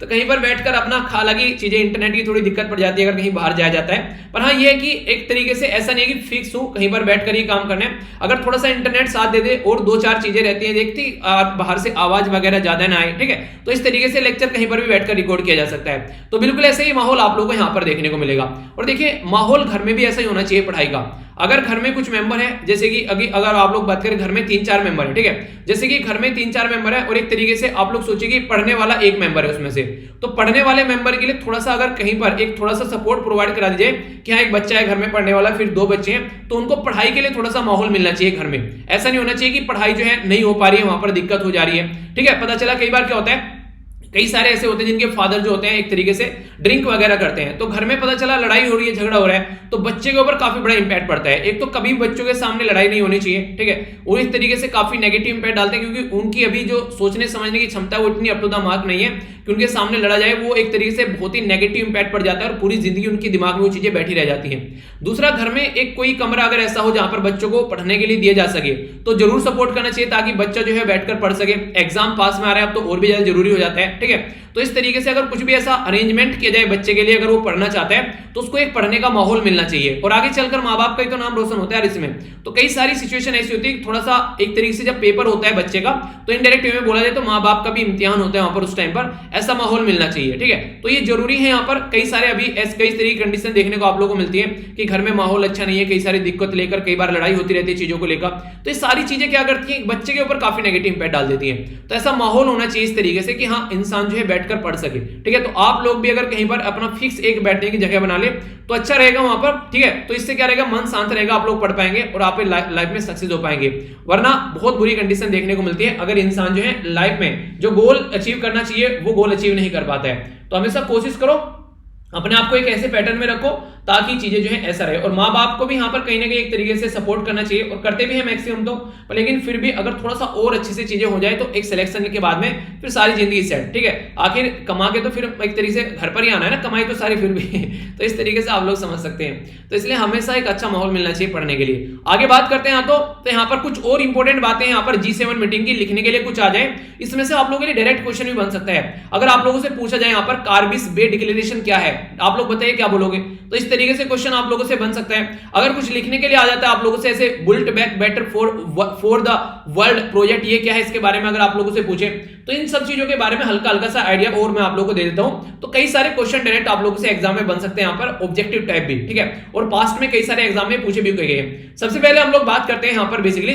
तो कहीं पर बैठकर अपना हालांकि चीजें इंटरनेट की थोड़ी दिक्कत पड़ जाती है अगर कहीं बाहर जाया जाता है, पर हाँ ये है कि एक तरीके से ऐसा नहीं कि फिक्स हूं कहीं पर बैठकर ही काम करना है। अगर थोड़ा सा इंटरनेट साथ दे दे और 2-4 चीजें रहती हैं देखती, बाहर से आवाज वगैरह ज्यादा ना आए, ठीक है, तो इस तरीके से लेक्चर कहीं पर भी बैठकर रिकॉर्ड किया जा सकता है। तो बिल्कुल ऐसे ही माहौल आप लोगों को यहाँ पर देखने को मिलेगा। और देखिए माहौल घर में भी ऐसा ही होना चाहिए पढ़ाई का। अगर घर में कुछ मेंबर है, जैसे कि अगर आप लोग बात करें घर में 3-4 मेंबर है, ठीक है, जैसे कि घर में 3-4 मेंबर है और एक तरीके से आप लोग सोचिए कि पढ़ने वाला एक मेंबर है उसमें से, तो पढ़ने वाले मेंबर के लिए थोड़ा सा अगर कहीं पर एक थोड़ा सा सपोर्ट प्रोवाइड करा दीजिए कि हाँ एक बच्चा है घर में पढ़ने वाला, फिर 2 बच्चे हैं, तो उनको पढ़ाई के लिए थोड़ा सा माहौल मिलना चाहिए घर में। ऐसा नहीं होना चाहिए कि पढ़ाई जो है नहीं हो पा रही है, वहां पर दिक्कत हो जा रही है, ठीक है। पता चला कई बार क्या होता है कई सारे ऐसे होते हैं जिनके फादर जो होते हैं एक तरीके से ड्रिंक वगैरह करते हैं, तो घर में पता चला लड़ाई हो रही है, झगड़ा हो रहा है, तो बच्चे के ऊपर काफी बड़ा इंपैक्ट पड़ता है। एक तो कभी बच्चों के सामने लड़ाई नहीं होनी चाहिए, ठीक है, वो इस तरीके से काफी नेगेटिव इंपैक्ट डालते हैं, क्योंकि उनकी अभी जो सोचने समझने की क्षमता है वो इतनी अप टू द मार्क नहीं है कि उनके सामने लड़ा जाए, वो एक तरीके से बहुत ही नेगेटिव इंपैक्ट पड़ जाता है और पूरी जिंदगी उनके दिमाग में वो चीजें बैठी रह जाती है। दूसरा, घर में एक कोई कमरा अगर ऐसा हो जहां पर बच्चों को पढ़ने के लिए दिया जा सके तो जरूर सपोर्ट करना चाहिए, ताकि बच्चा जो है बैठकर पढ़ सके। एग्जाम पास में आ रहा है अब तो और भी ज्यादा जरूरी हो जाता है, ठीक है। तो इस तरीके से अगर कुछ भी ऐसा अरेंजमेंट किया जाए बच्चे के लिए, अगर वो पढ़ना चाहता है तो उसको एक पढ़ने का माहौल मिलना चाहिए, और आगे चलकर माँ बाप का ही तो नाम रोशन होता है इसमें। तो कई सारी सिचुएशन ऐसी होती है, थोड़ा सा एक तरीके से जब पेपर होता है बच्चे का, तो इनडायरेक्ट वे में बोला जाए तो माँ बाप का भी इम्तिहान होता है वहां पर, उस टाइम पर ऐसा माहौल मिलना चाहिए, ठीक है। तो ये जरूरी है। यहाँ पर कई सारे अभी कई तरह की कंडीशन देखने को आप लोगों को मिलती है कि घर में माहौल अच्छा नहीं है, कई सारी दिक्कत लेकर कई बार लड़ाई होती रहती है चीजों को लेकर, तो ये सारी चीजें क्या करती है बच्चे के ऊपर काफी नेगेटिव इंपैक्ट डाल देती है। तो ऐसा माहौल होना चाहिए इस तरीके से कि हाँ इंसान जो है बैठकर पढ़ सके, ठीक है। तो आप लोग भी अगर कहीं पर अपना फिक्स एक बैठने की जगह बना ले तो अच्छा रहेगा वहां पर, ठीक है। तो इससे क्या रहेगा, मन शांत रहेगा, आप लोग पढ़ पाएंगे और आप लाइफ में सक्सेस हो पाएंगे। वरना बहुत बुरी कंडीशन देखने को मिलती है अगर इंसान जो है लाइफ में जो गोल अचीव करना चाहिए वो गोल अचीव नहीं कर पाता है। तो हमेशा कोशिश करो अपने आप को एक ऐसे पैटर्न में रखो ताकि चीजें जो है ऐसा रहे, और माँ बाप को भी यहाँ पर कहीं ना कहीं एक तरीके से सपोर्ट करना चाहिए, और करते भी हैं मैक्सिमम तो, लेकिन फिर भी अगर थोड़ा सा और अच्छी से चीजें हो जाए तो एक सिलेक्शन के बाद में फिर सारी जिंदगी सेट, ठीक है। आखिर कमा के तो फिर एक तरीके से घर पर ही आना है ना, कमाई तो सारी फिर भी तो इस तरीके से आप लोग समझ सकते हैं। तो इसलिए हमेशा एक अच्छा माहौल मिलना चाहिए पढ़ने के लिए। आगे बात करते हैं तो यहाँ पर कुछ और इंपॉर्टेंट बातें यहाँ पर G7 मीटिंग की लिखने के लिए कुछ आ जाए, इसमें से आप लोगों के लिए डायरेक्ट क्वेश्चन भी बन सकता है। अगर आप लोगों से पूछा जाए यहाँ पर कार्बिस बे डिक्लेरेशन क्या है, आप लोग बताइए क्या बोलोगे, तो इस तरीके से क्वेश्चन आप लोगों से बन सकता है। अगर कुछ लिखने के लिए आ जाता है आप लोगों से ऐसे built back better for the world project, ये क्या है इसके बारे में अगर आप लोगों से पूछे तो इन सब चीजों के बारे में हल्का हल्का सा आइडिया और मैं आप लोगों को दे देता हूं। तो कई सारे क्वेश्चन डायरेक्ट आप लोगों से एग्जाम में बन सकते हैं यहाँ पर, ऑब्जेक्टिव टाइप भी, ठीक है, और पास्ट में कई सारे एग्जाम में पूछे भी गए हैं। सबसे पहले हम लोग बात करते हैं यहाँ पर basically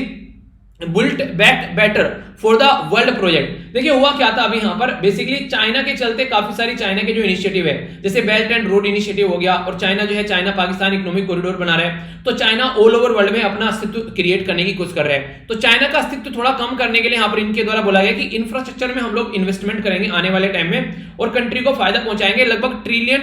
built back better for the world project. देखिए हुआ क्या था अभी यहाँ पर, बेसिकली चाइना के चलते काफी सारी चाइना के जो इनिशिएटिव है, जैसे बेल्ट एंड रोड इनिशिएटिव हो गया, और चाइना जो है चाइना पाकिस्तान इकोनॉमिक कॉरिडोर बना रहा है, तो चाइना ऑल ओवर वर्ल्ड में अपना अस्तित्व क्रिएट करने की कोशिश कर रहा है। तो चाइना का अस्तित्व थोड़ा कम करने के लिए यहाँ पर इनके द्वारा बोला गया कि इंफ्रास्ट्रक्चर में हम लोग इन्वेस्टमेंट करेंगे आने वाले टाइम में, और कंट्री को फायदा पहुंचाएंगे। लगभग $1 ट्रिलियन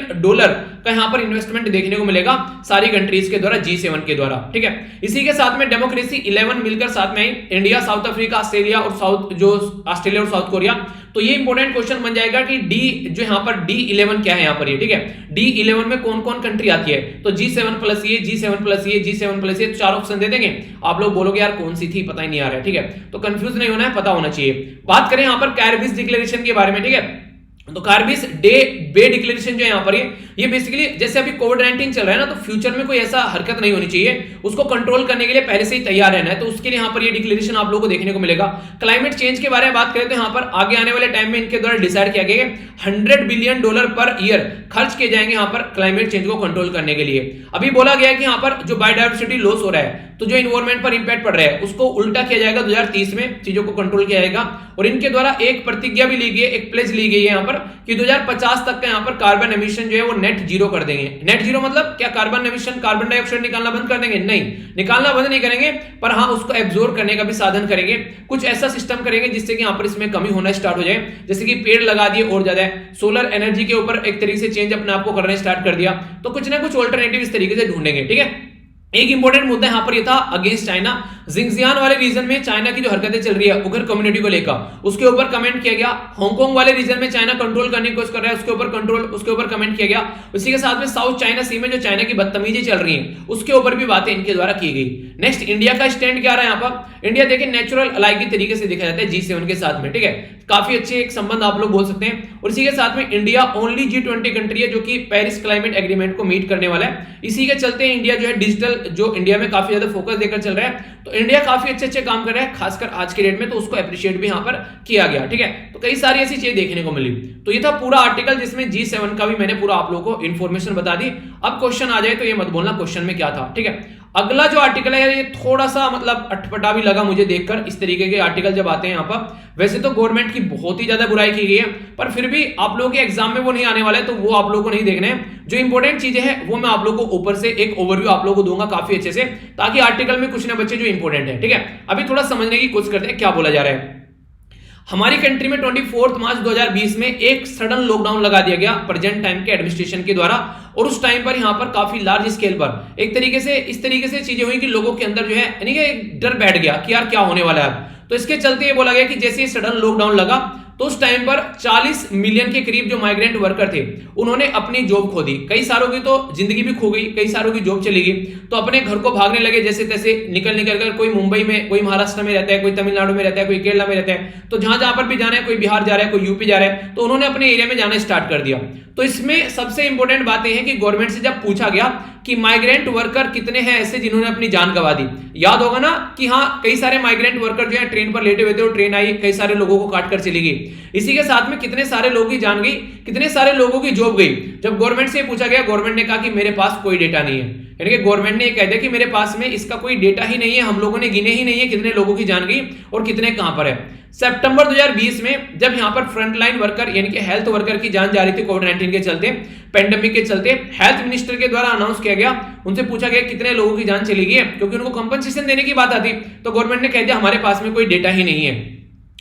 का यहाँ पर इन्वेस्टमेंट देखने को मिलेगा सारी कंट्रीज के द्वारा, G7 के द्वारा, ठीक है। इसी के साथ में डेमोक्रेसी 11 मिलकर साथ में आई, इंडिया, साउथ अफ्रीका, ऑस्ट्रेलिया और ऑस्ट्रेलिया और साउथ कोरिया। तो ये इंपॉर्टेंट क्वेश्चन बन जाएगा कि डी जो यहाँ पर D11 क्या है यहाँ पर, ये ठीक है। D11 में कौन कौन कंट्री आती है, तो G7 प्लस ये, G7 प्लस ये, G7 प्लस ये, 4 ऑप्शन दे देंगे। आप लोग बोलोगे यार कौन सी थी, पता ही नहीं आ रहा है, ठीक है। तो कंफ्यूज नहीं होना है, पता होना चाहिए। बात करें यहाँ पर कार्बिस डिक्लेरेशन के बारे में, ठीक है। तो कार्बिस बे डिक्लेरेशन जो है यहाँ पर ये बेसिकली जैसे अभी कोविड-19 चल रहा है ना, तो फ्यूचर में कोई ऐसा हरकत नहीं होनी चाहिए, उसको कंट्रोल करने के लिए पहले से ही तैयार रहना है। तो उसके लिए यहाँ पर ये डिक्लेरेशन आप लोगों को देखने को मिलेगा। क्लाइमेट चेंज के बारे में बात करें तो यहाँ पर आगे आने वाले टाइम में इनके द्वारा डिसाइड किया गया $100 बिलियन पर ईयर खर्च किए जाएंगे यहाँ पर क्लाइमेट चेंज को कंट्रोल करने के लिए। अभी बोला गया है कि यहाँ पर जो बायोडायवर्सिटी लॉस हो रहा है, तो जो इन्वायरमेंट पर इंपैक्ट पड़ रहा है, उसको उल्टा किया जाएगा 2030 में, चीजों को कंट्रोल किया जाएगा। और इनके द्वारा एक प्रतिज्ञा भी ली गई है, एक प्लेज ली गई है यहाँ पर कि 2050 तक का यहाँ पर कार्बन एमिशन जो है वो नेट जीरो कर देंगे। नेट जीरो मतलब क्या, कार्बन एमिशन, कार्बन डाइऑक्साइड निकालना बंद कर देंगे? नहीं, निकालना बंद नहीं करेंगे, पर हाँ उसको एब्जॉर्ब करने का भी साधन करेंगे। कुछ ऐसा सिस्टम करेंगे जिससे कि यहाँ पर इसमें कमी होना स्टार्ट हो जाए, जैसे कि पेड़ लगा दिए और ज्यादा, सोलर एनर्जी के ऊपर एक तरीके से चेंज अपने आप को करना स्टार्ट कर दिया। तो कुछ ना कुछ ऑल्टरनेटिव इस तरीके से ढूंढेंगे, ठीक है। एक इंपॉर्टेंट मुद्दा यहां पर ये था अगेंस्ट चाइना, जिंगजियान वाले रीजन में चाइना की जो हरकतें चल रही है उगर कम्युनिटी को लेकर, उसके ऊपर कमेंट किया गया। हांगकांग वाले रीजन में चाइना कंट्रोल करने की कोशिश कर रहा है, उसके ऊपर कमेंट किया गया। उसी के साथ में साउथ चाइना सी में जो चाइना की बदतमीजी चल रही है उसके ऊपर भी बातें इनके द्वारा की गई। नेक्स्ट इंडिया का स्टैंड क्या रहा है यहाँ पर, इंडिया देखिए नेचुरल अलाइ की तरीके से देखा जाता है G7 के साथ में, ठीक है। काफी अच्छे एक संबंध आप लोग बोल सकते हैं। और इसी के साथ में इंडिया ओनली G20 कंट्री है जो कि पेरिस क्लाइमेट एग्रीमेंट को मीट करने वाला है। इसी के चलते इंडिया जो है डिजिटल, जो इंडिया में काफी ज्यादा फोकस देकर चल रहा है, तो इंडिया काफी अच्छे काम कर रहा है खासकर आज के डेट में, तो उसको अप्रिशिएट भी यहाँ पर किया गया, ठीक है। तो कई सारी ऐसी चीजें देखने को मिली। तो ये था पूरा आर्टिकल जिसमें G7 का भी मैंने पूरा आप लोगों को इन्फॉर्मेशन बता दी। अब क्वेश्चन आ जाए तो ये मत बोलना क्वेश्चन में क्या था, ठीक है। अगला जो आर्टिकल है ये थोड़ा सा मतलब अटपटा भी लगा मुझे देखकर, इस तरीके के आर्टिकल जब आते हैं यहाँ पर। वैसे तो गवर्नमेंट की बहुत ही ज्यादा बुराई की गई है, पर फिर भी आप लोगों के एग्जाम में वो नहीं आने वाला है, तो वो आप लोगों को नहीं देखना है। जो इंपॉर्टेंट चीजें हैं वो मैं आप लोगों को ऊपर से एक ओवरव्यू आप लोगों को दूंगा काफी अच्छे से, ताकि आर्टिकल में कुछ ना बचे जो इंपॉर्टेंट है, ठीक है। अभी थोड़ा समझने की कोशिश करते हैं क्या बोला जा रहा है। हमारी कंट्री में 24 मार्च 2020 में एक सडन लॉकडाउन लगा दिया गया प्रेजेंट टाइम के एडमिनिस्ट्रेशन के द्वारा। और उस टाइम पर यहाँ पर काफी लार्ज स्केल पर एक तरीके से इस तरीके से चीजें हुई कि लोगों के अंदर जो है यानी कि डर बैठ गया कि यार क्या होने वाला है। तो इसके चलते ये बोला गया कि जैसे सडन लॉकडाउन लगा तो उस टाइम पर 40 मिलियन के करीब जो माइग्रेंट वर्कर थे उन्होंने अपनी जॉब खो दी। कई सारों की तो जिंदगी भी खो गई, कई सारों की जॉब चली गई। तो अपने घर को भागने लगे जैसे तैसे निकल कर, कोई मुंबई में, कोई महाराष्ट्र में रहता है, कोई तमिलनाडु में रहता है, कोई केरला में रहता है। तो जहां जहां पर भी जाना है, कोई बिहार जा रहा है, कोई यूपी जा रहा है, तो उन्होंने अपने एरिया में जाना स्टार्ट कर दिया। तो इसमें सबसे इंपॉर्टेंट बातें हैं कि गवर्नमेंट से जब पूछा गया कि माइग्रेंट वर्कर कितने हैं ऐसे जिन्होंने अपनी जान गंवा दी, याद होगा ना कि हाँ कई सारे माइग्रेंट वर्कर जो है ट्रेन पर लेटे हुए थे, और ट्रेन आई, कई सारे लोगों को काट कर चली गई। इसी के साथ में कितने सारे लोगों की जान गई, कितने सारे लोगों की जॉब गई। जब गवर्नमेंट से पूछा गया, गवर्नमेंट ने कहा कि मेरे पास कोई डेटा नहीं है। यानी कि गवर्नमेंट ने कह दिया कि मेरे पास में इसका कोई डेटा ही नहीं है, हम लोगों ने गिने ही नहीं है कितने लोगों की जान गई और कितने कहां पर है। सितंबर 2020 में जब यहां पर फ्रंटलाइन वर्कर यानी कि हेल्थ वर्कर की जान जा रही थी कोविड-19 के चलते, पेंडेमिक के चलते, हेल्थ मिनिस्टर के द्वारा अनाउंस किया गया, उनसे पूछा गया कितने लोगों की जान चली गई है, क्योंकि उनको कंपनसेशन देने की बात आती। तो गवर्नमेंट ने कह दिया हमारे पास में कोई डेटा ही नहीं है,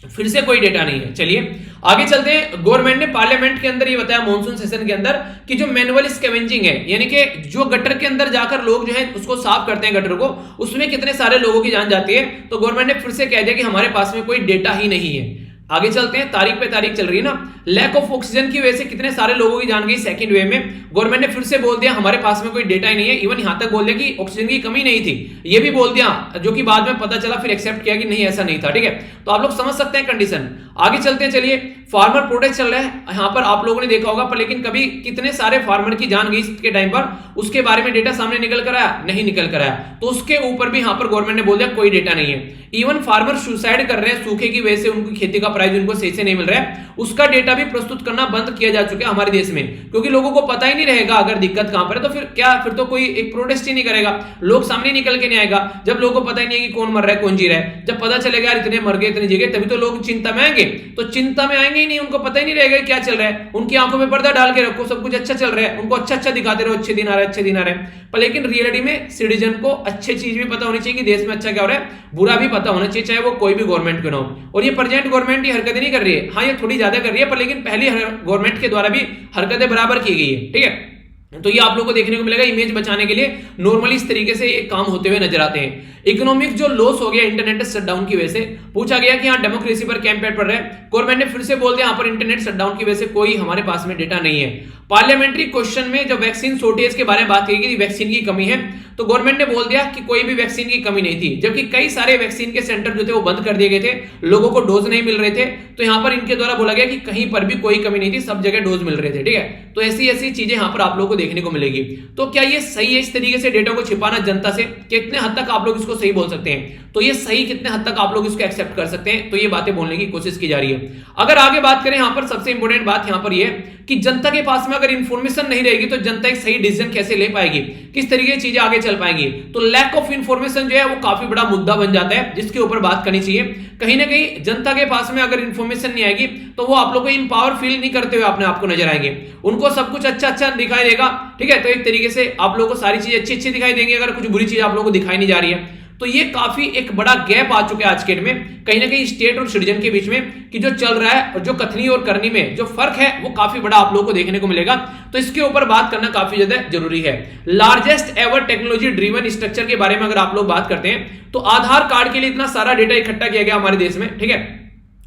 फिर से कोई डेटा नहीं है। चलिए आगे चलते हैं। गवर्नमेंट ने पार्लियामेंट के अंदर ये बताया मॉनसून सेशन के अंदर कि जो मैनुअल स्कैवेंजिंग है, यानी कि जो गटर के अंदर जाकर लोग जो है उसको साफ करते हैं गटर को, उसमें कितने सारे लोगों की जान जाती है। तो गवर्नमेंट ने फिर से कह दिया कि हमारे पास में कोई डेटा ही नहीं है। आगे चलते हैं, तारीख पे तारीख चल रही है ना। लैक ऑफ ऑक्सीजन की वजह से कितने सारे लोगों की जान गई सेकंड वेव में। गवर्नमेंट ने फिर से बोल दिया हमारे पास में कोई डेटा ही नहीं है। इवन यहां तक बोल दिया कि ऑक्सीजन की कमी नहीं थी, ये भी बोल दिया, जो कि बाद में पता चला फिर एक्सेप्ट किया कि नहीं ऐसा नहीं था। ठीक है, तो आप लोग समझ सकते हैं कंडीशन। आगे चलते हैं, चलिए फार्मर प्रोटेस्ट चल रहा है यहां पर, आप लोगों ने देखा होगा, पर लेकिन कभी कितने सारे फार्मर की जान गई के टाइम पर उसके बारे में डेटा सामने निकल कर आया? नहीं निकल कर आया। तो उसके ऊपर भी यहां पर गवर्नमेंट ने बोल दिया कोई डेटा नहीं है। इवन फार्मर सुसाइड कर रहे हैं सूखे की वजह से, उनकी खेती का प्राइस उनको सही से नहीं मिल रहा है, उसका डेटा भी प्रस्तुत करना बंद किया जा चुका है हमारे देश में, क्योंकि लोगों को पता ही नहीं रहेगा अगर दिक्कत कहां पर है। तो फिर क्या, फिर तो कोई एक प्रोटेस्ट ही नहीं करेगा, लोग सामने निकल के नहीं आएगा। जब लोगों को पता ही नहीं है कि कौन मर रहा है कौन जी रहा है, जब पता चलेगा यार इतने मर गए इतने जी गए, तभी तो लोग चिंता में आएंगे। तो चिंता में आएंगे ही नहीं, उनको पता ही नहीं रहेगा क्या चल रहा है। उनकी आंखों में पर्दा डाल के रखो, सब कुछ अच्छा चल रहा है, उनको अच्छा अच्छा दिखाते रहो, अच्छे दिन आ रहे, अच्छे दिन आ रहे। पर लेकिन रियलिटी में सिटीजन को अच्छी चीज भी पता होनी चाहिए कि देश में अच्छा क्या हो रहा है, बुरा भी पता होना चाहिए, चाहे वो कोई भी गवर्नमेंट क्यों ना हो। और ये प्रेजेंट गवर्नमेंट ये हरकतें नहीं कर रही है, हाँ ये थोड़ी ज्यादा कर रही है, पर लेकिन पहली गवर्नमेंट के द्वारा भी हरकतें बराबर की गई है। ठीक है, तो ये आप लोगों को देखने को मिलेगा। इमेज बचाने के लिए नॉर्मली इस तरीके से ये काम होते हुए नजर आते हैं। इकोनॉमिक जो लॉस हो गया इंटरनेट शटडाउन की वजह से, पूछा गया कि हाँ डेमोक्रेसी पर क्या इंपैक्ट पड़ रहा है। गवर्नमेंट ने फिर से बोल दिया यहाँ पर इंटरनेट शटडाउन की वजह से कोई हमारे पास में डेटा नहीं है। पार्लियामेंट्री क्वेश्चन में जब वैक्सीन शॉर्टेज के बारे में बात की गई, वैक्सीन की कमी है, तो गवर्नमेंट ने बोल दिया कि कोई भी वैक्सीन की कमी नहीं थी, जबकि कई सारे वैक्सीन के सेंटर जो थे वो बंद कर दिए गए थे, लोगों को डोज नहीं मिल रहे थे। तो यहां पर इनके द्वारा बोला गया कि कहीं पर भी कोई कमी नहीं थी, सब जगह डोज मिल रहे थे। ठीक है, तो ऐसी ऐसी चीजें यहां पर आप लोगों को देखने को मिलेगी। तो क्या ये सही है इस तरीके से डेटा को छिपाना जनता से? कितने हद तक आप लोग इसको सही बोल सकते हैं? तो ये सही कितने हद तक आप लोग इसको एक्सेप्ट कर सकते हैं? तो ये बातें बोलने की कोशिश की जा रही है। अगर आगे बात करें, यहां पर सबसे इंपॉर्टेंट बात यहां पर यह कि जनता के पास में अगर इंफॉर्मेशन नहीं रहेगी तो जनता एक सही डिसीजन कैसे ले पाएगी, किस तरीके की चीजें आगे चल पाएंगी। तो लैक ऑफ इंफॉर्मेशन जो है वो काफी बड़ा मुद्दा बन जाता है, जिसके ऊपर बात करनी चाहिए। कहीं ना कहीं जनता के पास में अगर इंफॉर्मेशन नहीं आएगी तो वो आप लोग को एम्पावर फील नहीं करते हुए अपने आप को नजर आएंगे, उनको सब कुछ अच्छा अच्छा दिखाई देगा। ठीक है, तो एक तरीके से आप लोगों को सारी चीजें अच्छी अच्छी दिखाई देंगी, अगर कुछ बुरी चीज आप लोगों को दिखाई नहीं जा रही है। तो ये काफी एक बड़ा गैप आ चुका है आज के डेट में, कहीं ना कहीं स्टेट और सिटीजन के बीच में, कि जो चल रहा है और जो कथनी और करनी में जो फर्क है वो काफी बड़ा आप लोगों को देखने को मिलेगा। तो इसके ऊपर बात करना काफी ज्यादा जरूरी है। Largest ever technology driven structure के बारे में अगर आप लोग बात करते हैं, तो आधार कार्ड के लिए इतना सारा डेटा इकट्ठा किया गया हमारे देश में। ठीक है,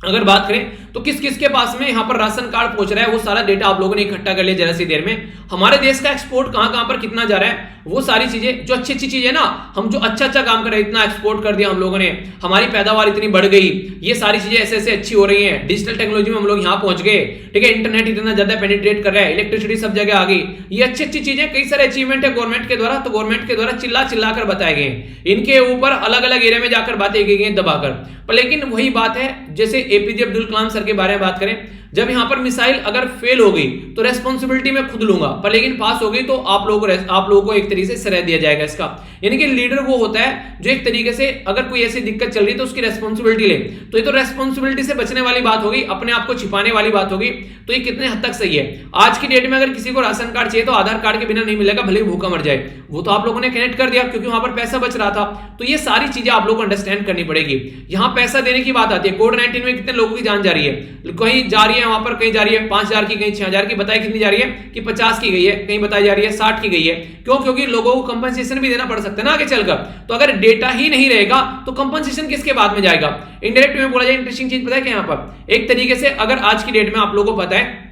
अगर बात करें तो किस किस के पास में यहां पर राशन कार्ड पहुंच रहा है, वो सारा डेटा आप लोगों ने इकट्ठा कर लिया जरा सी देर में। हमारे देश का एक्सपोर्ट कहां कहां पर कितना जा रहा है, वो सारी चीजें, जो अच्छी अच्छी चीजें ना, हम जो अच्छा अच्छा काम कर रहे हैं, इतना एक्सपोर्ट कर दिया हम लोगों ने, हमारी पैदावार इतनी बढ़ गई, ये सारी चीजें ऐसे ऐसे अच्छी हो रही हैं, डिजिटल टेक्नोलॉजी में हम लोग यहां पहुंच गए। ठीक है, इंटरनेट इतना ज्यादा पेनिट्रेट कर रहा है, इलेक्ट्रिसिटी सब जगह आ गई, ये अच्छी अच्छी चीजें, कई सारे अचीवमेंट है गवर्नमेंट के द्वारा। तो गवर्नमेंट के द्वारा चिल्ला चिल्ला कर बताए गए, इनके ऊपर अलग अलग एरिया में जाकर बातें की गई दबाकर। पर लेकिन वही बात है, जैसे एपीजे अब्दुल कलाम सर के बारे में बात करें, जब यहाँ पर मिसाइल अगर फेल हो गई तो रेस्पॉन्सिबिलिटी मैं खुद लूंगा, पर लेकिन पास हो गई तो आप लोगों को एक तरीके से श्रेय दिया जाएगा इसका। यानी कि लीडर वो होता है जो एक तरीके से अगर कोई ऐसी दिक्कत चल रही है तो उसकी रेस्पॉन्सिबिलिटी ले। तो ये तो रेस्पॉन्सिबिलिटी से बचने वाली बात होगी, अपने आप को छिपाने वाली बात होगी। तो ये कितने हद तक सही है? आज की डेट में अगर किसी को राशन कार्ड चाहिए तो आधार कार्ड के बिना नहीं मिलेगा, भले ही भूखा मर जाए। वो तो आप लोगों ने कनेक्ट कर दिया क्योंकि वहां पर पैसा बच रहा था। तो ये सारी चीजें आप लोगों को अंडरस्टैंड करनी पड़ेगी। यहां पैसा देने की बात आती है, कोविड-19 में कितने लोगों की जान जा रही है, कहीं जा रही है, वहां पर कहीं जा रही है 5,000 की, कहीं 6,000 की, बताए कितनी जा रही है कि 50 की गई है, कहीं बताई जा रही है 60 की गई है। क्यों? क्योंकि लोगों को कंपनसेशन भी देना पड़ सकता है ना आगे चलकर। तो अगर डेटा ही नहीं रहेगा तो कंपनसेशन किसके बाद में जाएगा? इनडायरेक्ट में बोला जाए, इंटरेस्टिंग चीज पता है क्या यहां पर एक तरीके से अगर आज की डेट में आप लोगों को पता है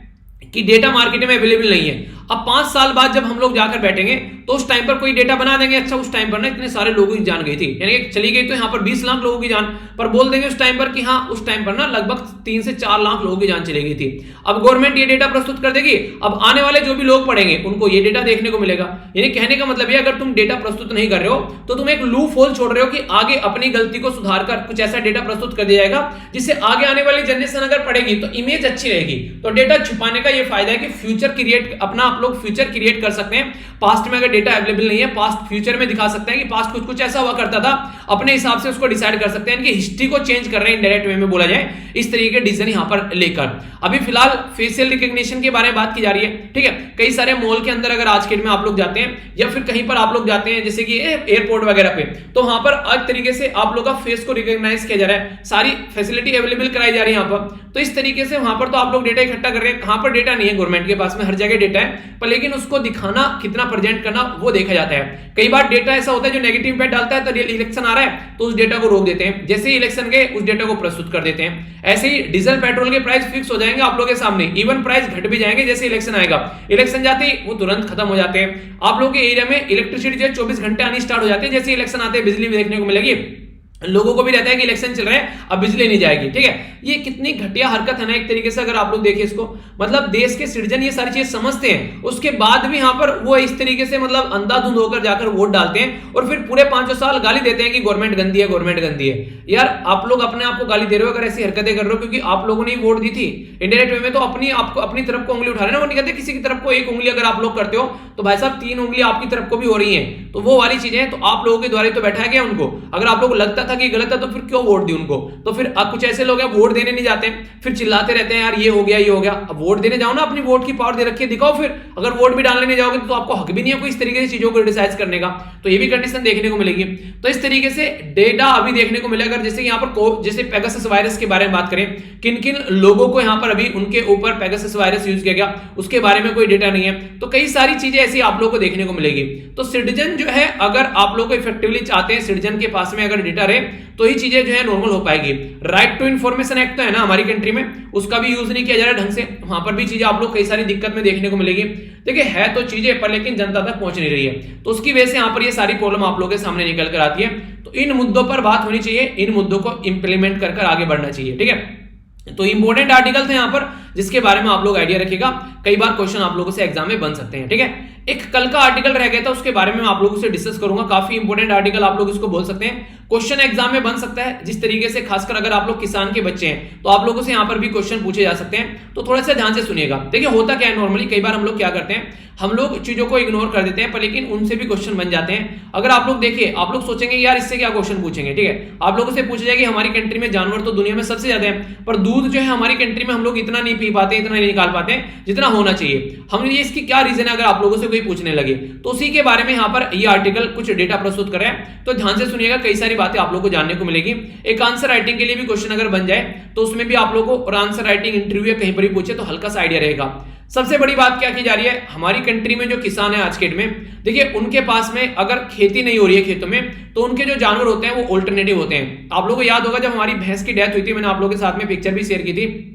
कि डेटा मार्केट में अवेलेबल नहीं है, अब 5 साल बाद जब हम लोग जाकर बैठेंगे तो उस टाइम पर कोई डेटा बना देंगे, अच्छा उस टाइम पर ना इतने सारे लोगों की जान गई थी, यानी कि चली गई तो यहाँ पर 20 लाख लोगों की जान, पर बोल देंगे उस टाइम पर कि हाँ उस टाइम पर ना लगभग 3 से 4 लाख लोगों की जान चली गई थी। अब गवर्नमेंट ये डेटा प्रस्तुत कर देगी, अब आने वाले जो भी लोग पढ़ेंगे उनको ये डेटा देखने को मिलेगा। यानी कहने का मतलब ये, अगर तुम डेटा प्रस्तुत नहीं कर रहे हो तो तुम एक लूप होल छोड़ रहे हो कि आगे अपनी गलती को सुधार कर कुछ ऐसा डेटा प्रस्तुत कर दिया जाएगा जिससे आगे आने वाली जनरेशन अगर पढ़ेगी तो इमेज अच्छी रहेगी। तो डेटा छुपाने का ये फायदा है कि फ्यूचर क्रिएट अपना आप लोग फ्यूचर क्रिएट कर सकते हैं। पास्ट में अगर डेटा अवेलेबल नहीं है, पास्ट फ्यूचर में दिखा सकते हैं कि पास्ट कुछ कुछ ऐसा हुआ करता था, अपने हिसाब से उसको डिसाइड कर सकते हैं। इनकी हिस्ट्री को चेंज कर रहे हैं इनडायरेक्ट वे में बोला जाए, इस तरीके के डिसीजन यहां पर लेकर। अभी फिलहाल फेशियल रिकॉग्निशन के बारे में बात की जा रही है, ठीक है। कई सारे मॉल के अंदर अगर आज के डेट में आप लोग जाते हैं या फिर कहीं पर आप लोग जाते हैं जैसे कि एयरपोर्ट वगैरह पे, तो वहां पर अलग तरीके से आप लोग का फेस को रिकॉग्नाइज किया जा रहा है, सारी फैसिलिटी अवेलेबल कराई जा रही है यहां पर। तो इस तरीके से वहां पर तो आप लोग डेटा इकट्ठा कर रहे हैं। कहां पर डेटा नहीं है गवर्नमेंट के पास में, हर जगह डेटा है, पर लेकिन उसको दिखाना कितना प्रेजेंट करना वो देखा जाता है। कई बार डेटा ऐसा होता है जो नेगेटिव इम्पैक्ट डालता है, तो इलेक्शन आ रहा है तो उस डेटा को रोक देते हैं, जैसे ही इलेक्शन गए उस डेटा को प्रस्तुत कर देते हैं। ऐसे ही डीजल पेट्रोल के प्राइस फिक्स हो जाएंगे आप लोगों के सामने, इवन प्राइस घट भी जाएंगे जैसे इलेक्शन आएगा। इलेक्शन जाते ही वो तुरंत खत्म हो जाते हैं। आप लोगों के एरिया में इलेक्ट्रिसिटी जो है 24 घंटे आनी स्टार्ट हो जाती है, जैसे इलेक्शन आते हैं बिजली भी देखने को मिलेगी। लोगों को भी रहता है कि इलेक्शन चल रहा है अब बिजली नहीं जाएगी, ठीक है। ये कितनी घटिया हरकत है ना एक तरीके से, अगर आप लोग देखिए इसको, मतलब देश के सिटीजन ये सारी चीज समझते हैं, उसके बाद भी यहाँ पर वो इस तरीके से मतलब अंधाधुंध होकर जाकर वोट डालते हैं और फिर पूरे 5 साल गाली देते हैं कि गवर्नमेंट गंदी है, गवर्नमेंट गंदी है। यार आप लोग अपने आप को गाली दे रहे हो अगर ऐसी हरकतें कर रहे हो, क्योंकि आप लोगों ने वोट दी थी इनडायरेक्ट वे में, तो आपको अपनी तरफ को उंगली उठा रहे हैं ना। वो नहीं कहते किसी की तरफ को एक उंगली अगर आप लोग करते हो तो भाई साहब 3 उंगली आपकी तरफ को भी हो रही है, तो वो वाली चीजें तो आप लोगों के द्वारा तो बैठाया गया उनको। अगर आप लोगों को लगता था कि गलत है तो फिर क्यों वोट दी उनको? तो फिर कुछ ऐसे लोग हैं वोट देने नहीं जाते, फिर चिल्लाते रहते हैं यार ये हो गया ये हो गया। अब वोट देने जाओ ना, अपनी वोट की पावर दे रखी है, दिखाओ। फिर अगर वोट भी डालने नहीं जाओगे तो आपको हक भी नहीं है कोई इस तरीके से चीजों को क्रिटिसाइज करने का, तो ये भी कंडीशन देखने को मिलेगी। तो इस तरीके से डेटा अभी देखने को मिलेगा। जैसे यहाँ पर जैसे पेगासस वायरस के बारे में बात करें, किन किन लोगों को यहाँ पर अभी उनके ऊपर पेगासस वायरस यूज किया गया उसके बारे में कोई डेटा नहीं है। तो कई सारी चीजें ऐसी आप लोग को देखने को मिलेगी। तो सिटीजन जो है, अगर आप लोग को इफेक्टिवली चाहते हैं, सिटीजन के पास में अगर डेटा रहे तो ही चीजें जो है नॉर्मल हो पाएगी। राइट टू इन्फॉर्मेशन एक्ट तो है ना हमारी कंट्री में, उसका भी यूज नहीं किया जा रहा ढंग से, वहां पर भी चीजें आप लोग कई सारी दिक्कत में देखने को मिलेगी। देखिए है तो चीजें, पर लेकिन जनता तक पहुंच नहीं रही है, तो उसकी वजह से यहाँ पर ये सारी प्रॉब्लम आप लोगों के सामने निकल कर आती है। तो इन मुद्दों पर बात होनी चाहिए, इन मुद्दों को इंप्लीमेंट कर आगे बढ़ना चाहिए, ठीक है। तो इंपॉर्टेंट आर्टिकल थे यहाँ पर जिसके बारे में आप लोग आइडिया रखिएगा, कई बार क्वेश्चन आप लोगों से एग्जाम में बन सकते हैं, ठीक है। एक कल का आर्टिकल रह गया था, उसके बारे में मैं आप लोगों से डिस्कस करूंगा। काफी इंपॉर्टेंट आर्टिकल आप लोग इसको बोल सकते हैं, क्वेश्चन एग्जाम में बन सकता है। जिस तरीके से खासकर अगर आप लोग किसान के बच्चे हैं तो आप लोगों से यहाँ पर भी क्वेश्चन पूछे जा सकते हैं, तो थोड़ा सा ध्यान से सुनिएगा। देखिए होता क्या है, नॉर्मली कई बार हम लोग क्या करते हैं, हम लोग चीजों को इग्नोर कर देते हैं, पर लेकिन उनसे भी क्वेश्चन बन जाते हैं। अगर आप लोग देखिए, आप लोग सोचेंगे यार इससे क्या क्वेश्चन पूछेंगे, ठीक है। आप लोगों से पूछा जाएगा हमारी कंट्री में जानवर तो दुनिया में सबसे ज्यादा है, पर दूध जो है हमारी कंट्री में हम लोग इतना नहीं पी पाते, इतना नहीं निकाल पाते जितना होना चाहिए। हम ये इसकी क्या रीजन है, अगर आप लोगों से कोई पूछने लगे तो उसी के बारे में यहाँ पर ये आर्टिकल कुछ डेटा प्रस्तुत कर रहे हैं। तो ध्यान से सुनिएगा, कई सारी बातें आप लोग को जानने को मिलेगी। एक आंसर राइटिंग के लिए भी क्वेश्चन अगर बन जाए तो उसमें भी आप लोगों को, और आंसर राइटिंग इंटरव्यू या कहीं पर भी पूछे तो हल्का सा आइडिया रहेगा। सबसे बड़ी बात क्या की जा रही है, हमारी कंट्री में जो किसान है आज के डेट में, देखिए उनके पास में अगर खेती नहीं हो रही है खेतों में, तो उनके जो जानवर होते हैं वो ऑल्टरनेटिव होते हैं। आप लोगों को याद होगा जब हमारी भैंस की डेथ हुई थी, मैंने आप लोगों के साथ में पिक्चर भी शेयर की थी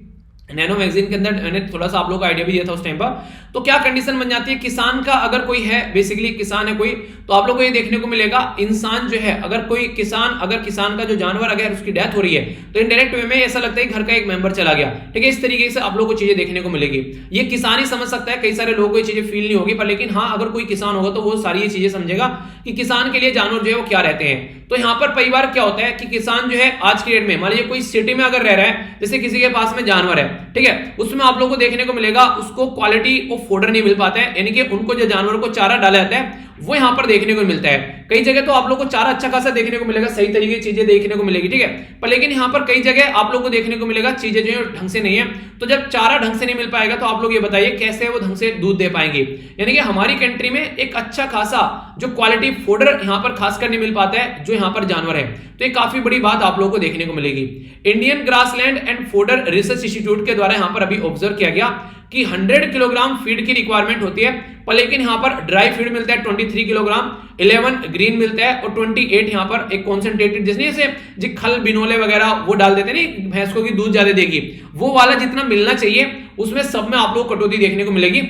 नैनो मैगजीन के अंदर, मैंने थोड़ा सा आप लोगों को आइडिया भी दिया था उस टाइम पर। तो क्या कंडीशन बन जाती है, किसान का अगर कोई है, बेसिकली किसान है कोई, तो आप लोगों को ये देखने को मिलेगा, इंसान जो है अगर कोई किसान, अगर किसान का जो जानवर अगर उसकी डेथ हो रही है तो इनडायरेक्ट वे में ऐसा लगता है घर का एक मेंबर चला गया, ठीक है। इस तरीके से आप लोगों को चीजें देखने को मिलेगी। ये किसान ही समझ सकता है, कई सारे लोगों को ये चीजें फील नहीं होगी, पर लेकिन हाँ अगर कोई किसान होगा तो वो सारी ये चीजें समझेगा कि किसान के लिए जानवर जो है वो क्या रहते हैं। तो यहाँ पर कई बार क्या होता है कि किसान जो है आज की डेट में, मान लीजिए कोई सिटी में अगर रह रहा है, जैसे किसी के पास में जानवर है, ठीक है, उसमें आप लोगों को देखने को मिलेगा उसको क्वालिटी ऑफ फोडर नहीं मिल पाता है, यानी कि उनको जो जानवरों को चारा डाला जाता है वो यहां पर देखने को मिलता है। कई जगह तो आप लोगों को चारा अच्छा खासा देखने को मिलेगा, सही तरीके की चीजें देखने को मिलेगी, ठीक है, पर लेकिन यहां पर कई जगह आप लोगों को देखने को मिलेगा चीजें जो है ढंग से नहीं है। तो जब चारा ढंग से नहीं मिल पाएगा तो आप लोग ये बताइए कैसे वो ढंग से दूध दे पाएंगे। यानी कि हमारी कंट्री में एक अच्छा खासा जो क्वालिटी फोडर यहां पर खासकर नहीं मिल पाता है जो यहां पर जानवर है, तो ये काफी बड़ी बात आप लोगों को देखने को मिलेगी। Indian grassland and fodder research institute के द्वारा यहां पर अभी ऑब्जर्व किया गया कि 100 किलोग्राम फीड की रिक्वायरमेंट होती है, पर लेकिन यहां पर ड्राई फीड मिलता है 23 किलोग्राम, 11 ग्रीन मिलता है और 28 यहां पर एक कॉन्सेंट्रेटेड, जैसे जी खल बिनोले वगैरह वो डाल देते हैं नहीं भैंस को कि दूध ज्यादा देगी, वो वाला जितना मिलना चाहिए उसमें सब में आप लोग कटौती देखने को मिलेगी।